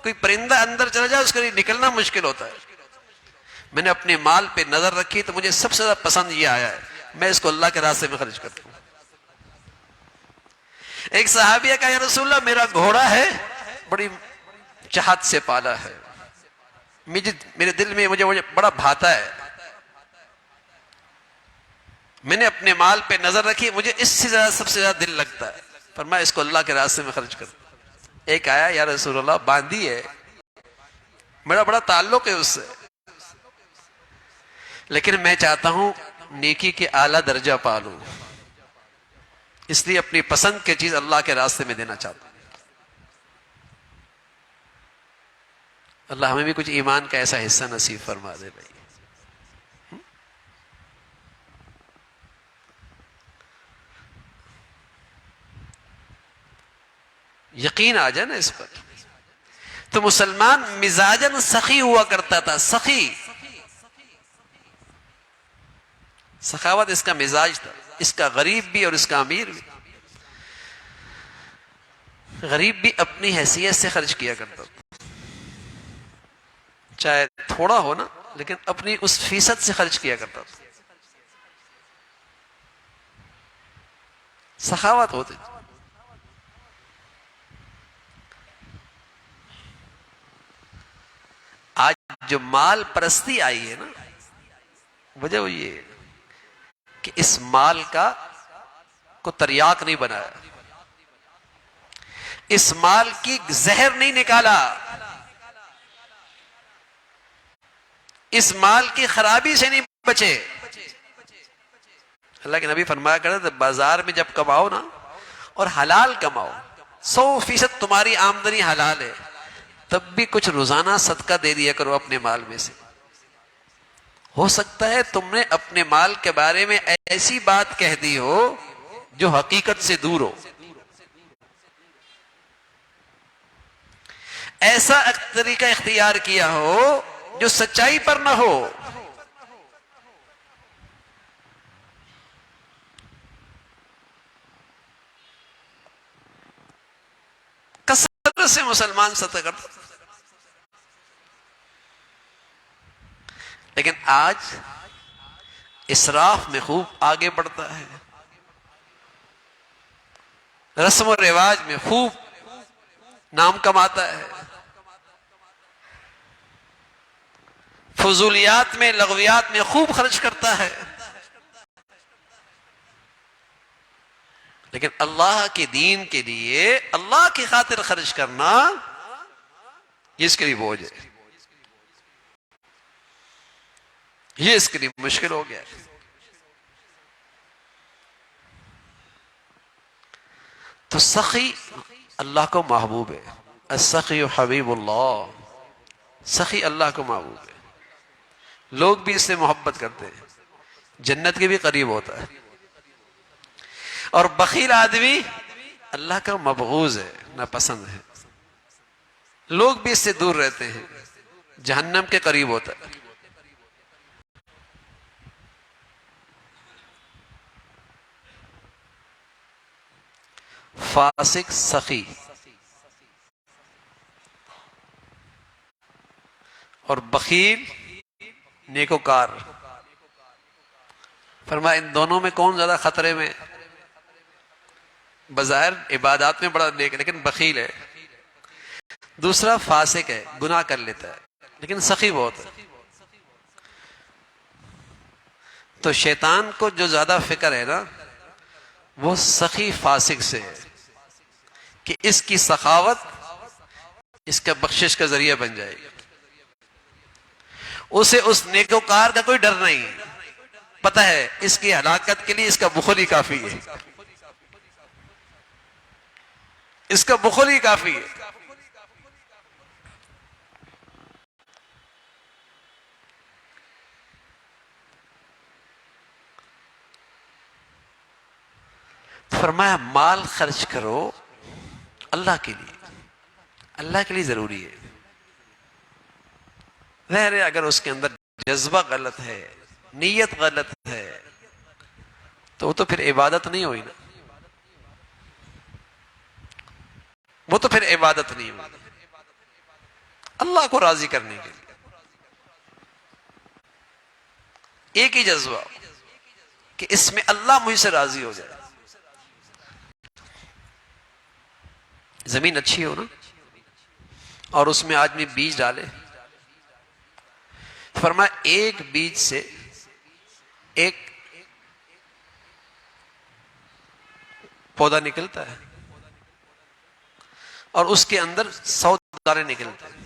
کوئی پرندہ اندر چلا جائے اس کے لیے نکلنا مشکل ہوتا ہے. میں نے اپنے مال پہ نظر رکھی تو مجھے سب سے زیادہ پسند یہ آیا ہے، میں اس کو اللہ کے راستے میں خرچ کرتا ہوں. ایک صحابیہ کہا یا رسول اللہ میرا گھوڑا ہے بڑی چاہت سے پالا ہے، میرے دل میں مجھے بڑا بھاتا ہے، میں نے اپنے مال پہ نظر رکھی مجھے اس سے زیادہ سب سے زیادہ دل لگتا ہے، پر میں اس کو اللہ کے راستے میں خرچ کرتا ہوں. ایک آیا یا رسول اللہ باندی ہے، میرا بڑا تعلق ہے اس سے، لیکن میں چاہتا ہوں نیکی کے اعلیٰ درجہ پالوں، اس لیے اپنی پسند کی چیز اللہ کے راستے میں دینا چاہتا ہوں. اللہ ہمیں بھی کچھ ایمان کا ایسا حصہ نصیب فرما دے بھائی. یقین آ جائے نا اس پر. تو مسلمان مزاجن سخی ہوا کرتا تھا، سخی، سخاوت اس کا مزاج تھا، اس کا غریب بھی اور اس کا امیر بھی. غریب بھی اپنی حیثیت سے خرچ کیا کرتا تھا، چاہے تھوڑا ہو نا لیکن اپنی اس فیصد سے خرچ کیا کرتا تھا. سخاوت ہوتی. آج جو مال پرستی آئی ہے نا، وجہ وہ یہ ہے کہ اس مال کا کو تریاق نہیں بنایا، اس مال کی زہر نہیں نکالا، اس مال کی خرابی سے نہیں بچے. اللہ کے نبی فرمایا کرتے تھے بازار میں جب کماؤ نا اور حلال کماؤ، 100% تمہاری آمدنی حلال ہے، تب بھی کچھ روزانہ صدقہ دے دیا کرو اپنے مال میں سے. ہو سکتا ہے تم نے اپنے مال کے بارے میں ایسی بات کہہ دی ہو جو حقیقت سے دور ہو، ایسا طریقہ اختیار کیا ہو جو سچائی پر نہ ہو. کثرت سے مسلمان صدقہ کرتا، لیکن آج اسراف میں خوب آگے بڑھتا ہے، رسم و رواج میں خوب نام کماتا ہے، فضولیات میں لغویات میں خوب خرچ کرتا ہے. لیکن اللہ کے دین کے لیے اللہ کی خاطر خرچ کرنا یہ اس کے لیے بوجھ ہے، یہ اس کے لیے مشکل ہو گیا. تو سخی اللہ کو محبوب ہے، السخی حبیب اللہ، سخی اللہ کو محبوب ہے، لوگ بھی اس سے محبت کرتے ہیں، جنت کے بھی قریب ہوتا ہے. اور بخیل آدمی اللہ کا مبغوض ہے، ناپسند ہے، لوگ بھی اس سے دور رہتے ہیں، جہنم کے قریب ہوتا ہے. فاسق سخی اور بخیل نیکوکار. فرمایا ان دونوں میں کون زیادہ خطرے میں؟ بظاہر عبادات میں بڑا نیک لیکن بخیل ہے. دوسرا فاسق ہے، گناہ کر لیتا ہے لیکن سخی بہت ہے. تو شیطان کو جو زیادہ فکر ہے نا وہ سخی فاسق سے ہے کہ اس کی سخاوت اس کا بخشش کا ذریعہ بن جائے گی. اسے اس نیکوکار کا کوئی ڈر نہیں، پتہ ہے اس کی ہلاکت کے لیے اس کا بخل ہی کافی ہے، اس کا بخل ہی کافی ہے. فرمایا مال خرچ کرو اللہ کے لیے، اللہ کے لیے ضروری ہے. ظاہر ہے اگر اس کے اندر جذبہ غلط ہے، نیت غلط ہے تو وہ تو پھر عبادت نہیں ہوئی نا، وہ تو پھر عبادت نہیں ہوئی. اللہ کو راضی کرنے کے لیے ایک ہی جذبہ کہ اس میں اللہ مجھ سے راضی ہو جائے. زمین اچھی ہو نا اور اس میں آدمی بیج ڈالے، فرمایا ایک بیج سے ایک پودا نکلتا ہے اور اس کے اندر 100 دانے نکلتے ہیں.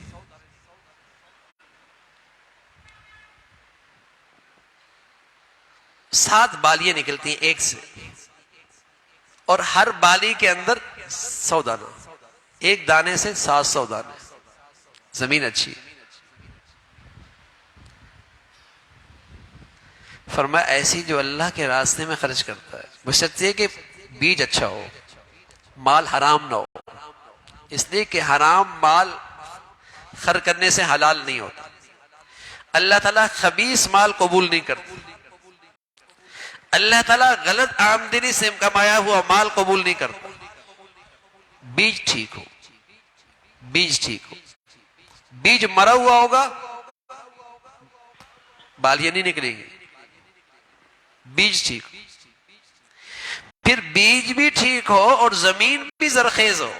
7 بالیاں نکلتی ہیں ایک سے، اور ہر بالی کے اندر 100 دانہ، ایک دانے سے 700 دانے. زمین اچھی. فرمایا ایسی جو اللہ کے راستے میں خرچ کرتا ہے، بشرطے کہ بیج اچھا ہو، مال حرام نہ ہو، اس لیے کہ حرام مال خرچ کرنے سے حلال نہیں ہوتا. اللہ تعالیٰ خبیث مال قبول نہیں کرتا. اللہ تعالیٰ غلط آمدنی سے کمایا ہوا مال قبول نہیں کرتا. بیج ٹھیک ہو، بیج ٹھیک ہو. بیج مرا ہوا ہوگا بالیاں نہیں نکلیں گی. بیج ٹھیک ہو، پھر بیج بھی ٹھیک ہو اور زمین بھی زرخیز ہو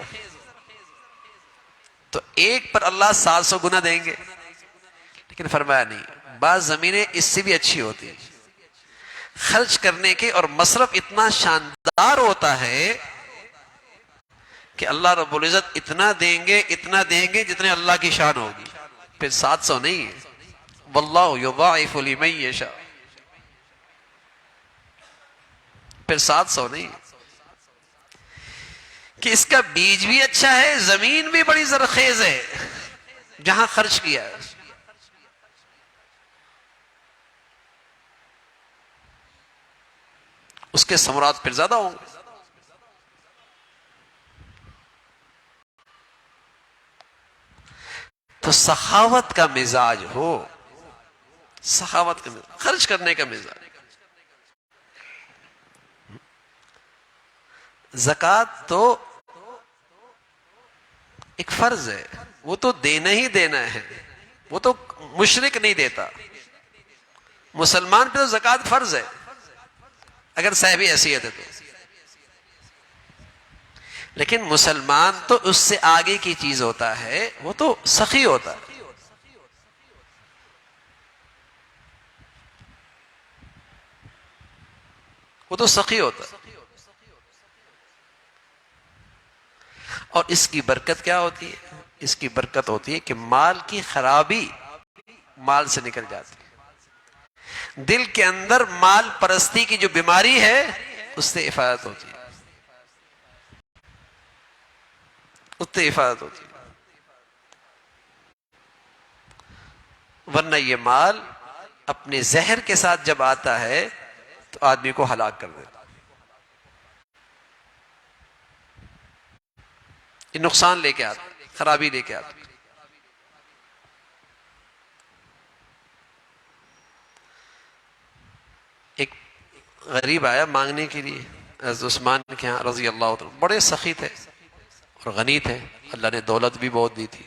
تو ایک پر اللہ 700 گنا دیں گے. لیکن فرمایا نہیں، بعض زمینیں اس سے بھی اچھی ہوتی ہیں، خرچ کرنے کے اور مصرف اتنا شاندار ہوتا ہے کہ اللہ رب العزت اتنا دیں گے جتنے اللہ کی شان ہوگی. پھر 700 نہیں ہے، واللہ یضاعف لمن یشاء. پھر 700 نہیں کہ اس کا بیج بھی اچھا ہے، زمین بھی بڑی زرخیز ہے جہاں خرچ کیا ہے. اس کے ثمرات پھر زیادہ ہوں گے. تو سخاوت کا مزاج ہو، سخاوت کا مزاج، خرچ کرنے کا مزاج. زکوٰۃ تو ایک فرض ہے، وہ تو دینا ہی دینا ہے، وہ تو مشرک نہیں دیتا. مسلمان پہ تو زکوٰۃ فرض ہے اگر صاحب حیثیت ہے تو. لیکن مسلمان تو اس سے آگے کی چیز ہوتا ہے، وہ تو سخی ہوتا ہے. وہ تو سخی ہوتا ہے. اور اس کی برکت کیا ہوتی ہے؟ اس کی برکت ہوتی ہے کہ مال کی خرابی مال سے نکل جاتی ہے. دل کے اندر مال پرستی کی جو بیماری ہے اس سے حفاظت ہوتی ہے، اس سے حفاظت ہوتی ہے. ورنہ یہ مال اپنے زہر کے ساتھ جب آتا ہے تو آدمی کو ہلاک کر دیتا. یہ نقصان لے کے آتا، خرابی لے کے آتا. ایک غریب آیا مانگنے کے لیے، حضرت عثمان کے ہاں رضی اللہ عنہ بڑے سخی تھے اور غنی تھے، اللہ نے دولت بھی بہت دی تھی،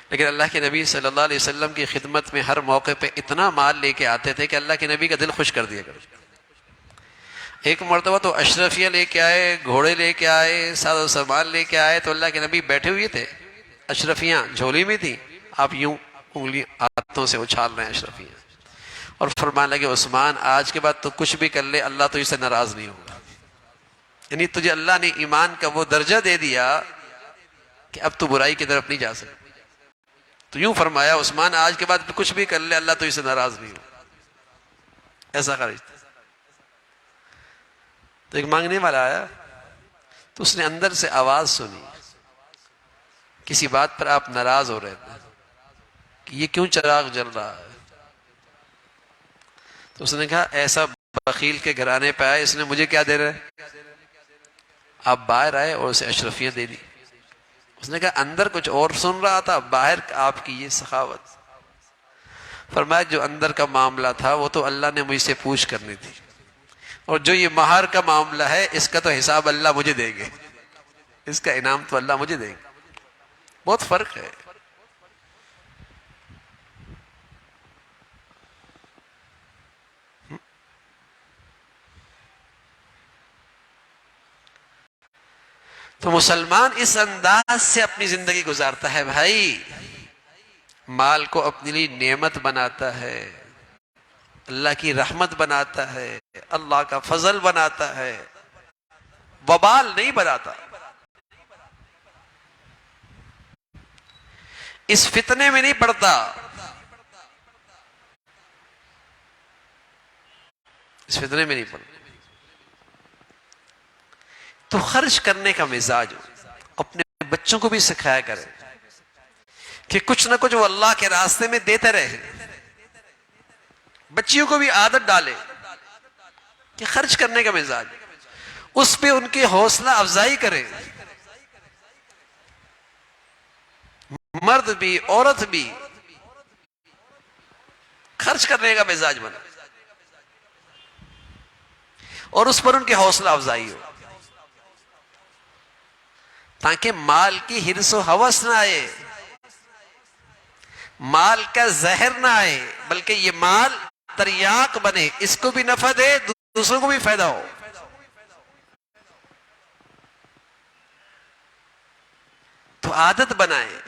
لیکن اللہ کے نبی صلی اللہ علیہ وسلم کی خدمت میں ہر موقع پہ اتنا مال لے کے آتے تھے کہ اللہ کے نبی کا دل خوش کر دیا کرو۔ ایک مرتبہ تو اشرفیہ لے کے آئے، گھوڑے لے کے آئے، ساز و سامان لے کے آئے، تو اللہ کے نبی بیٹھے ہوئے تھے، اشرفیاں جھولی میں تھی، آپ یوں انگلی ہاتھوں سے اچھال رہے ہیں اشرفیاں، اور فرمانے لگے عثمان آج کے بعد تو کچھ بھی کر لے اللہ تو اس سے ناراض نہیں ہوگا، یعنی تجھے اللہ نے ایمان کا وہ درجہ دے دیا کہ اب تو برائی کی طرف نہیں جا سکتا۔ تو یوں فرمایا عثمان آج کے بعد کچھ بھی کر لے اللہ تو اس سے ناراض نہیں ہوگا، ایسا خرچ تھا۔ تو ایک مانگنے والا آیا تو اس نے اندر سے آواز سنی، کسی بات پر آپ ناراض ہو رہے تھے کہ یہ کیوں چراغ جل رہا ہے، تو اس نے کہا ایسا بخیل کے گھرانے پہ آئے، اس نے مجھے کیا دے رہے، آپ باہر آئے اور اسے اشرفیاں دے دی۔ اس نے کہا اندر کچھ اور سن رہا تھا، باہر آپ کی یہ سخاوت۔ فرمایا جو اندر کا معاملہ تھا وہ تو اللہ نے مجھ سے پوچھ کرنی تھی، اور جو یہ مہار کا معاملہ ہے اس کا تو حساب اللہ مجھے دیں گے، اس کا انعام تو اللہ مجھے دیں گے، بہت فرق ہے۔ تو مسلمان اس انداز سے اپنی زندگی گزارتا ہے بھائی، مال کو اپنے لیے نعمت بناتا ہے، اللہ کی رحمت بناتا ہے، اللہ کا فضل بناتا ہے، وبال نہیں بناتا۔ اس فتنے میں نہیں پڑتا، اس فتنے میں نہیں پڑتا۔ تو خرچ کرنے کا مزاج ہو، اپنے بچوں کو بھی سکھایا کرے کہ کچھ نہ کچھ وہ اللہ کے راستے میں دیتے رہے، بچیوں کو بھی عادت ڈالے کہ خرچ کرنے کا مزاج، اس پہ ان کی حوصلہ افزائی کرے، مرد بھی عورت بھی خرچ کرنے کا مزاج بنا، اور اس پر ان کی حوصلہ افزائی ہو، تاکہ مال کی حرص و ہوس نہ آئے، مال کا زہر نہ آئے، بلکہ یہ مال تریاق بنے، اس کو بھی نفع دے دوسروں کو بھی فائدہ ہو۔ تو عادت بنائے۔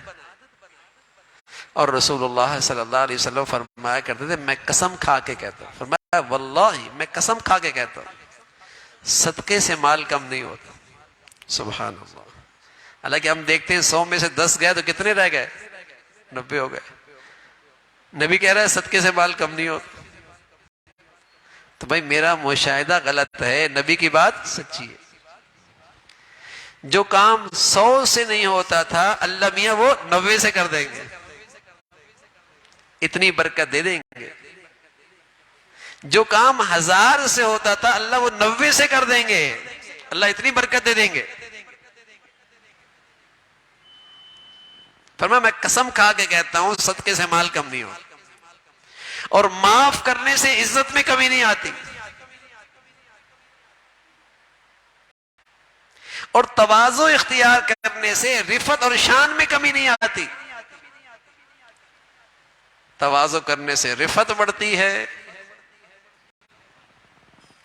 اور رسول اللہ صلی اللہ علیہ وسلم فرمایا کرتے تھے، میں قسم کھا کے کہتا ہوں، فرمایا واللہ میں قسم کھا کے کہتا ہوں صدقے سے مال کم نہیں ہوتا۔ سبحان اللہ۔ حالانکہ ہم دیکھتے ہیں 100 میں سے 10 گئے تو کتنے رہ گئے، 90 ہو گئے۔ نبی کہہ رہا ہے صدقے سے مال کم نہیں ہوتا، تو بھائی میرا مشاہدہ غلط ہے، نبی کی بات سچی ہے۔ جو کام 100 سے نہیں ہوتا تھا اللہ میاں وہ 90 سے کر دیں گے، اتنی برکت دے دیں گے۔ جو کام 1000 سے ہوتا تھا اللہ وہ 90 سے کر دیں گے، اللہ اتنی برکت دے دیں گے۔ فرمایا میں قسم کھا کے کہتا ہوں صدقے سے مال کم نہیں ہوتا، اور معاف کرنے سے عزت میں کمی نہیں آتی، اور تواضع اختیار کرنے سے رفعت اور شان میں کمی نہیں آتی۔ تواضع کرنے سے رفعت بڑھتی ہے،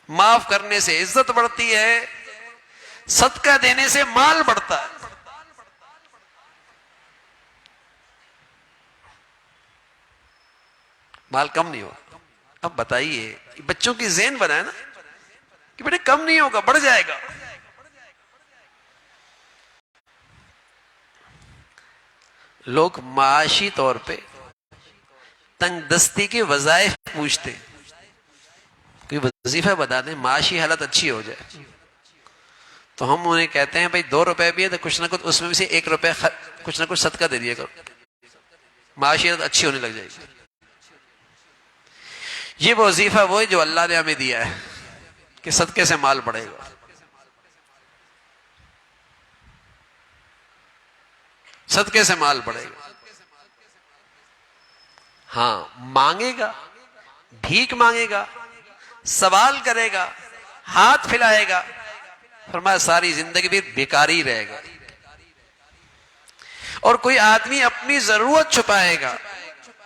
معاف کرنے سے عزت بڑھتی ہے، صدقہ دینے سے مال بڑھتا ہے۔ مال کم نہیں ہوگا۔ اب بتائیے بچوں کی ذہن بنائے نا کہ بیٹے کم نہیں ہوگا، بڑھ جائے گا۔ لوگ معاشی طور پہ تنگ دستی کے وظائف پوچھتے، کوئی وظیفہ بتا دیں معاشی حالت اچھی ہو جائے، تو ہم انہیں کہتے ہیں بھائی 2 روپے بھی ہے تو کچھ نہ کچھ اس میں سے 1 روپے کچھ نہ کچھ صدقہ دے دیا کرو، معاشی حالت اچھی ہونے لگ جائے گی۔ یہ وظیفہ وہ ہے جو اللہ نے ہمیں دیا ہے کہ صدقے سے مال بڑھے گا، صدقے سے مال بڑھے گا۔ ہاں مانگے گا، بھیک مانگے گا، سوال کرے گا، ہاتھ پھیلائے گا، فرمایا ساری زندگی بھی بیکاری رہے گا۔ اور کوئی آدمی اپنی ضرورت چھپائے گا،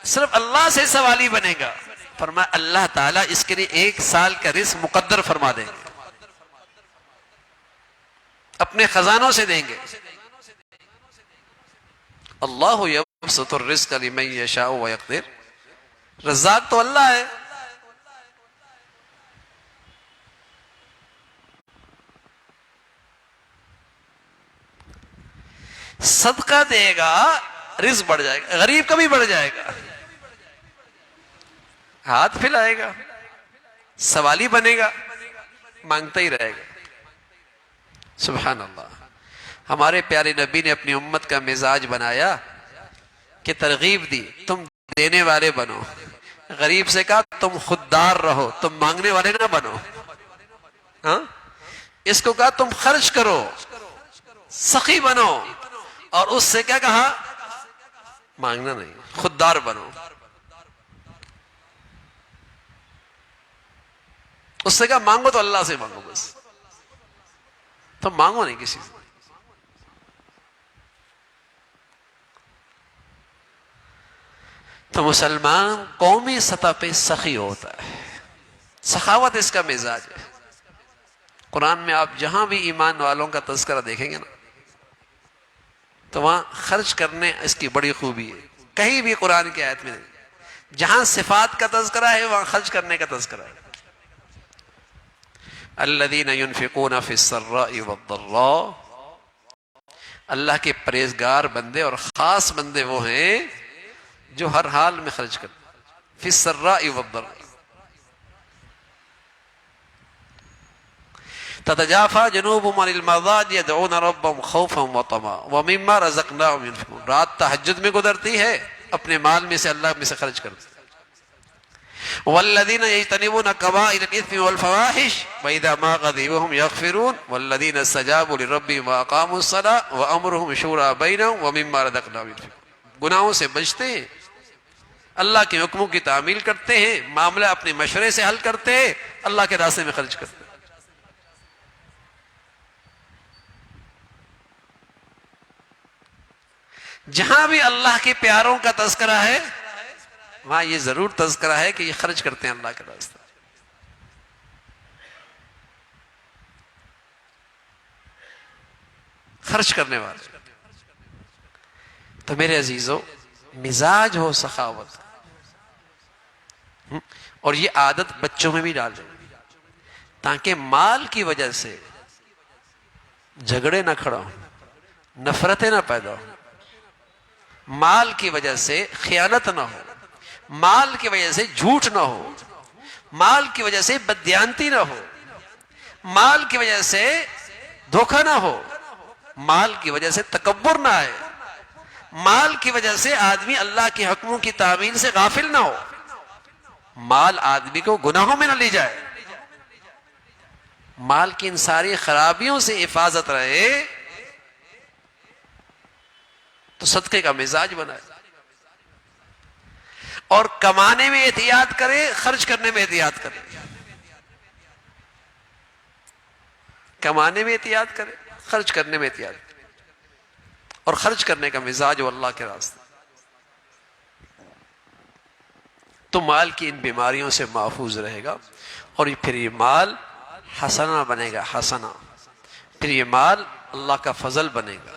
صرف اللہ سے سوالی بنے گا، فرمایا اللہ تعالیٰ اس کے لیے 1 سال کا رزق مقدر فرما دیں گے، اپنے خزانوں سے دیں گے۔ اللہ یبسط الرزق لمن یشاء ویقدر، رزاق تو اللہ ہے۔ صدقہ دے گا رزق بڑھ جائے گا، غریب کا بھی بڑھ جائے گا، ہاتھ پھیلائے گا، سوالی بنے گا، مانگتا ہی رہے گا۔ سبحان اللہ۔ ہمارے پیارے نبی نے اپنی امت کا مزاج بنایا کہ ترغیب دی، تم دینے والے بنو، غریب سے کہا تم خوددار رہو، تم مانگنے والے نہ بنو۔ ہاں، اس کو کہا تم خرچ کرو، سخی بنو، اور اس سے کیا کہا؟ مانگنا نہیں، خوددار بنو۔ اس سے کہا مانگو تو اللہ سے مانگو، بس تم مانگو نہیں کسی سے۔ تو مسلمان قومی سطح پہ سخی ہوتا ہے، سخاوت اس کا مزاج ہے۔ قرآن میں آپ جہاں بھی ایمان والوں کا تذکرہ دیکھیں گے نا، تو وہاں خرچ کرنے اس کی بڑی خوبی ہے۔ کہیں بھی قرآن کی آیت میں نہیں، جہاں صفات کا تذکرہ ہے وہاں خرچ کرنے کا تذکرہ ہے۔ الذین ينفقون فی السراء والضراء، اللہ کے پرہیزگار بندے اور خاص بندے وہ ہیں جو ہر حال میں خرچ کرتے ہیں، فی السراء والضراء۔ تتجافى جنوبهم عن المضاجع يدعون ربهم خوفا وطمعا ومما رزقناهم ينفقون، رات تہجد میں گزرتی ہے، اپنے مال میں سے اللہ میں سے خرچ کرتے ہیں۔ والذین یجتنبون کبائر الاثم والفواحش واذا ما غضبوا هم یغفرون والذین استجابوا لربهم واقاموا الصلاة وامرهم شورى بینهم ومما رزقناهم ينفقون، گناہوں سے بچتے ہیں، اللہ کے حکموں کی تعمیل کرتے ہیں، معاملہ اپنے مشورے سے حل کرتے ہیں، اللہ کے راستے میں خرچ کرتے ہیں۔ جہاں بھی اللہ کے پیاروں کا تذکرہ ہے وہاں یہ ضرور تذکرہ ہے کہ یہ خرچ کرتے ہیں اللہ کے راستے۔ خرچ کرنے والے۔ تو میرے عزیزو، مزاج ہو سخاوت، اور یہ عادت بچوں میں بھی ڈال دیں تاکہ مال کی وجہ سے جھگڑے نہ کھڑا ہوں، نفرتیں نہ پیدا ہوں، مال کی وجہ سے خیانت نہ ہو، مال کی وجہ سے جھوٹ نہ ہو، مال کی وجہ سے بددیانتی نہ ہو، مال کی وجہ سے دھوکہ نہ ہو، مال کی وجہ سے تکبر نہ آئے، مال کی وجہ سے آدمی اللہ کے حکموں کی تعمیل سے غافل نہ ہو، مال آدمی کو گناہوں میں نہ لے جائے، مال کی ان ساری خرابیوں سے حفاظت رہے، تو صدقے کا مزاج بنائے، اور کمانے میں احتیاط کرے، خرچ کرنے میں احتیاط کرے، کمانے میں احتیاط کرے، خرچ کرنے میں احتیاط کرے، اور خرچ کرنے کا مزاج ہو اللہ کے راستے، تو مال کی ان بیماریوں سے محفوظ رہے گا، اور پھر یہ مال حسنہ بنے گا، حسنہ، پھر یہ مال اللہ کا فضل بنے گا،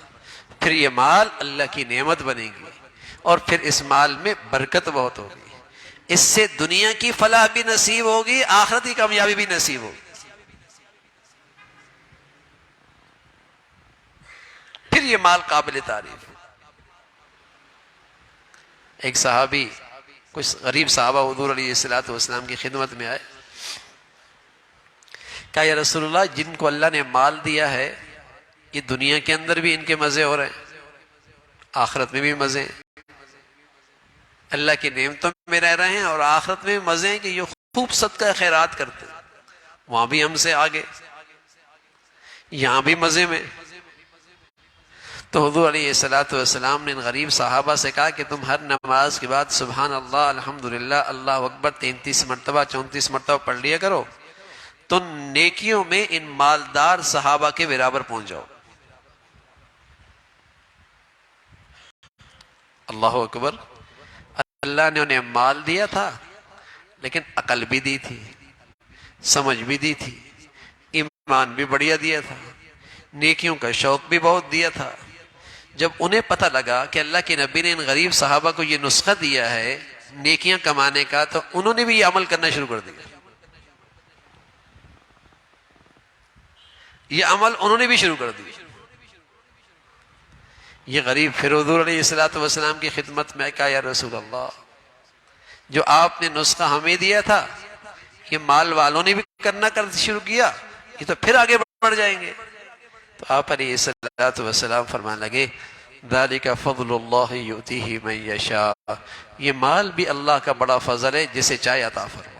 پھر یہ مال اللہ کی نعمت بنے گی، اور پھر اس مال میں برکت بہت ہوگی، اس سے دنیا کی فلاح بھی نصیب ہوگی، آخرت کی کامیابی بھی نصیب ہوگی۔ پھر یہ مال قابل تعریف ہے۔ ایک صحابی، کچھ غریب صحابہ حضور علیہ الصلوۃ والسلام کی خدمت میں آئے، کہا یا رسول اللہ، جن کو اللہ نے مال دیا ہے یہ دنیا کے اندر بھی ان کے مزے ہو رہے ہیں، آخرت میں بھی مزے ہیں، اللہ کی نعمتوں میں رہ رہے ہیں، اور آخرت میں بھی مزے ہیں کہ یہ خوب صدقہ خیرات کرتے ہیں، وہاں بھی ہم سے آگے، یہاں بھی مزے میں۔ تو حضور علیہ الصلوۃ والسلام نے ان غریب صحابہ سے کہا کہ تم ہر نماز کے بعد سبحان اللہ، الحمدللہ، اللہ اکبر 33 مرتبہ 34 مرتبہ پڑھ لیا کرو، تو نیکیوں میں ان مالدار صحابہ کے برابر پہنچ جاؤ. اللہ اکبر. اللہ نے انہیں مال دیا تھا لیکن عقل بھی دی تھی، سمجھ بھی دی تھی، ایمان بھی بڑھیا دیا تھا، نیکیوں کا شوق بھی بہت دیا تھا. جب انہیں پتہ لگا کہ اللہ کے نبی نے ان غریب صحابہ کو یہ نسخہ دیا ہے نیکیاں کمانے کا، تو انہوں نے بھی یہ عمل کرنا شروع کر دیا. یہ عمل انہوں نے بھی شروع کر دیا. یہ غریب پھر حضور علیہ السلام کی خدمت میں کہا یا رسول اللہ، جو آپ نے نسخہ ہمیں دیا تھا یہ مال والوں نے بھی کرنا شروع کیا، یہ تو پھر آگے بڑھ جائیں گے. تو آپ علیہ السلام فرمانے لگے ذالک فضل اللہ یؤتیہ من یشاء، یہ مال بھی اللہ کا بڑا فضل ہے، جسے چاہے عطا فرماتا.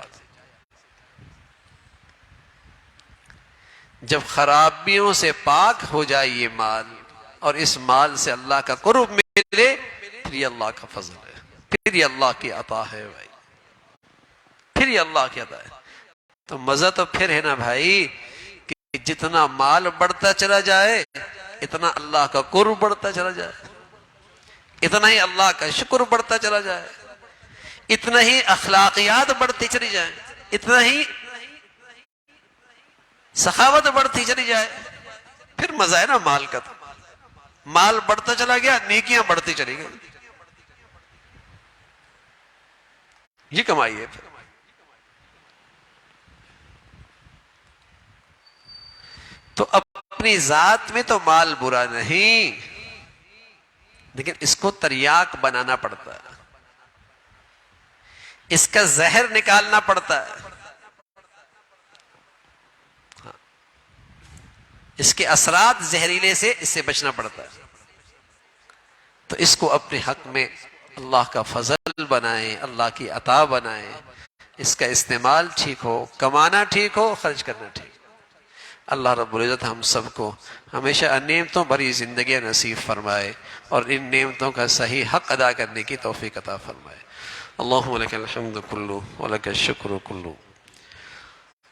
جب خرابیوں سے پاک ہو جائے یہ مال اور اس مال سے اللہ کا قرب ملے، پھر یہ اللہ کا فضل ہے، پھر یہ اللہ کی عطا ہے بھائی، پھر یہ اللہ کی عطا ہے. تو مزہ تو پھر ہے نا بھائی کہ جتنا مال بڑھتا چلا جائے اتنا اللہ کا قرب بڑھتا چلا جائے، اتنا ہی اللہ کا شکر بڑھتا چلا جائے، اتنا ہی اخلاقیات بڑھتی چلی جائیں، اتنا ہی سخاوت بڑھتی چلی جائے. پھر مزہ ہے نا مال کا. تو مال بڑھتا چلا گیا، نیکیاں بڑھتی چلی گئی، یہ کمائی ہے. پھر تو اپنی ذات میں تو مال برا نہیں، لیکن اس کو تریاق بنانا پڑتا ہے، اس کا زہر نکالنا پڑتا ہے، اس کے اثرات زہریلے سے اس سے بچنا پڑتا ہے. تو اس کو اپنے حق میں اللہ کا فضل بنائیں، اللہ کی عطا بنائیں، اس کا استعمال ٹھیک ہو، کمانا ٹھیک ہو، خرچ کرنا ٹھیک ہو. اللہ رب العزت ہم سب کو ہمیشہ نعمتوں بھری زندگی نصیب فرمائے اور ان نعمتوں کا صحیح حق ادا کرنے کی توفیق عطا فرمائے. اللہم لک الحمد کلو ولک الشکر کلو،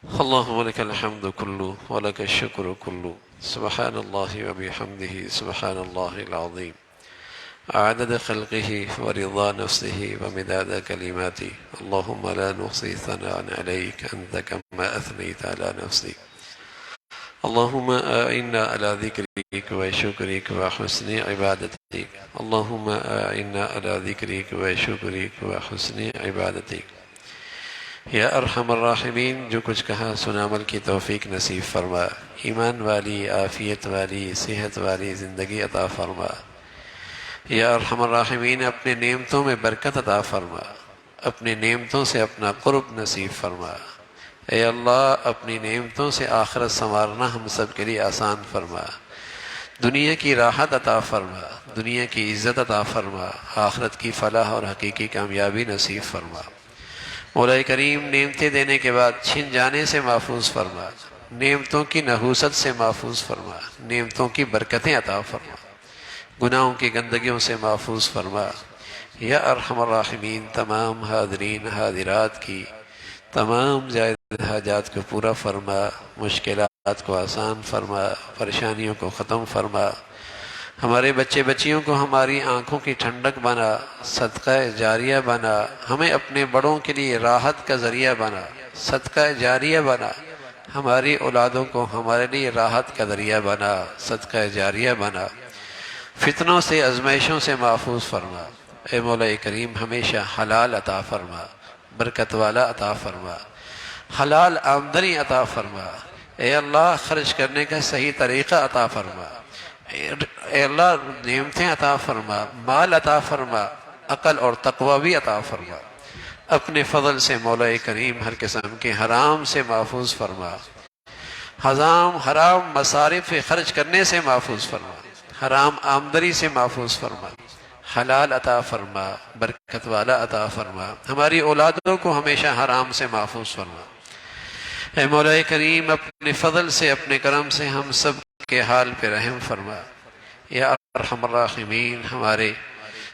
اللہم لک الحمد کلو ولک الشکر کلو، سبحان اللہ وبحمدہ سبحان اللہ العظیم، عدد خلقہ ورضا نفسہ ومداد کلماتہ، اللہم لا نحصی ثناء علیک انت کما اثنیت علی نفسک، اللہم اعنا علی ذکرک وشکرک وحسن عبادتک، اللہم اعنا علی ذکرک وشکرک وحسن عبادتک. یا ارحم الراحمین، جو کچھ کہا سنا عمل کی توفیق نصیب فرما، ایمان والی، عافیت والی، صحت والی زندگی عطا فرما. یا ارحم الراحمین، اپنے نعمتوں میں برکت عطا فرما، اپنے نعمتوں سے اپنا قرب نصیب فرما. اے اللہ، اپنی نعمتوں سے آخرت سنوارنا ہم سب کے لیے آسان فرما، دنیا کی راحت عطا فرما، دنیا کی عزت عطا فرما، آخرت کی فلاح اور حقیقی کامیابی نصیب فرما. مولا کریم، نعمتیں دینے کے بعد چھن جانے سے محفوظ فرما، نعمتوں کی نحوست سے محفوظ فرما، نعمتوں کی برکتیں عطا فرما، گناہوں کی گندگیوں سے محفوظ فرما. یا ارحم الراحمین، تمام حاضرین حاضرات کی تمام زائد حاجات کو پورا فرما، مشکلات کو آسان فرما، پریشانیوں کو ختم فرما. ہمارے بچے بچیوں کو ہماری آنکھوں کی ٹھنڈک بنا، صدقہ جاریہ بنا، ہمیں اپنے بڑوں کے لیے راحت کا ذریعہ بنا، صدقہ جاریہ بنا. ہماری اولادوں کو ہمارے لیے راحت کا ذریعہ بنا، صدقہ جاریہ بنا. فتنوں سے، ازمائشوں سے محفوظ فرما. اے مولا کریم، ہمیشہ حلال عطا فرما، برکت والا عطا فرما، حلال آمدنی عطا فرما. اے اللہ، خرچ کرنے کا صحیح طریقہ عطا فرما. اے اللہ، نعمتیں عطا فرما، مال عطا فرما، عقل اور تقوی بھی عطا فرما. اپنے فضل سے مولا کریم ہر قسم کے حرام سے محفوظ فرما، حرام مصارف خرچ کرنے سے محفوظ فرما، حرام آمدنی سے محفوظ فرما، حلال عطا فرما، برکت والا عطا فرما. ہماری اولادوں کو ہمیشہ حرام سے محفوظ فرما. اے مولا کریم، اپنے فضل سے، اپنے کرم سے ہم سب کے حال پہ رحم فرما. یا ارحم الراحمین، ہمارے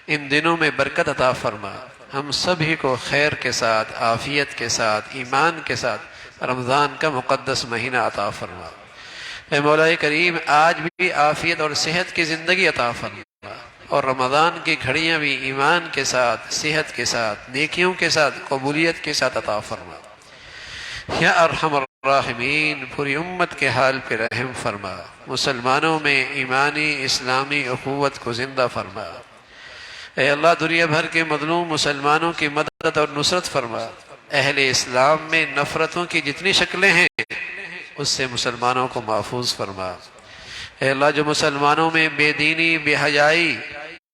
ان دنوں میں برکت عطا فرما. ہم سبھی کو خیر کے ساتھ، عافیت کے ساتھ، ایمان کے ساتھ رمضان کا مقدس مہینہ عطا فرما۔ اے مولا کریم آج بھی عافیت اور صحت کی زندگی عطا فرما، اور رمضان کی گھڑیاں بھی ایمان کے ساتھ، صحت کے ساتھ، نیکیوں کے ساتھ، قبولیت کے ساتھ عطا فرما۔ یا ارحم الراحمین پوری امت کے حال پہ رحم فرما، مسلمانوں میں ایمانی اسلامی اخوت کو زندہ فرما۔ اے اللہ دنیا بھر کے مظلوم مسلمانوں کی مدد اور نصرت فرما۔ اہل اسلام میں نفرتوں کی جتنی شکلیں ہیں اس سے مسلمانوں کو محفوظ فرما۔ اے اللہ جو مسلمانوں میں بے دینی، بے حیائی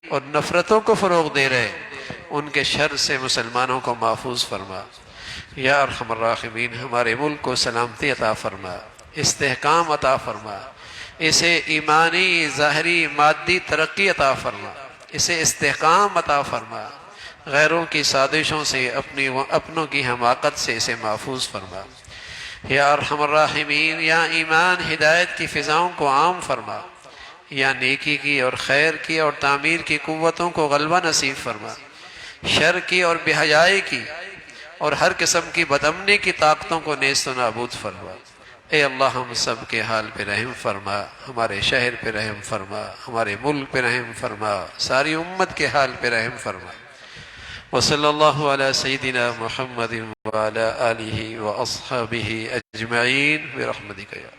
اور نفرتوں کو فروغ دے رہے ان کے شر سے مسلمانوں کو محفوظ فرما۔ یا ارحم الراحمین ہمارے ملک کو سلامتی عطا فرما، استحکام عطا فرما، اسے ایمانی، ظاہری، مادی ترقی عطا فرما، اسے استحکام عطا فرما، غیروں کی سازشوں سے، اپنوں کی حماقت سے اسے محفوظ فرما۔ یا ارحم الراحمین یا ایمان ہدایت کی فضاؤں کو عام فرما، یا نیکی کی اور خیر کی اور تعمیر کی قوتوں کو غلبہ نصیب فرما، شر کی اور بے حیائی کی اور ہر قسم کی بدامنی کی طاقتوں کو نیست و نابود فرما۔ اے اللہ ہم سب کے حال پہ رحم فرما، ہمارے شہر پہ رحم فرما، ہمارے ملک پہ رحم فرما، ساری امت کے حال پہ رحم فرما۔ وصلی اللہ علی سیدنا محمد وعلی آلہ واصحابہ اجمعین برحمتک یا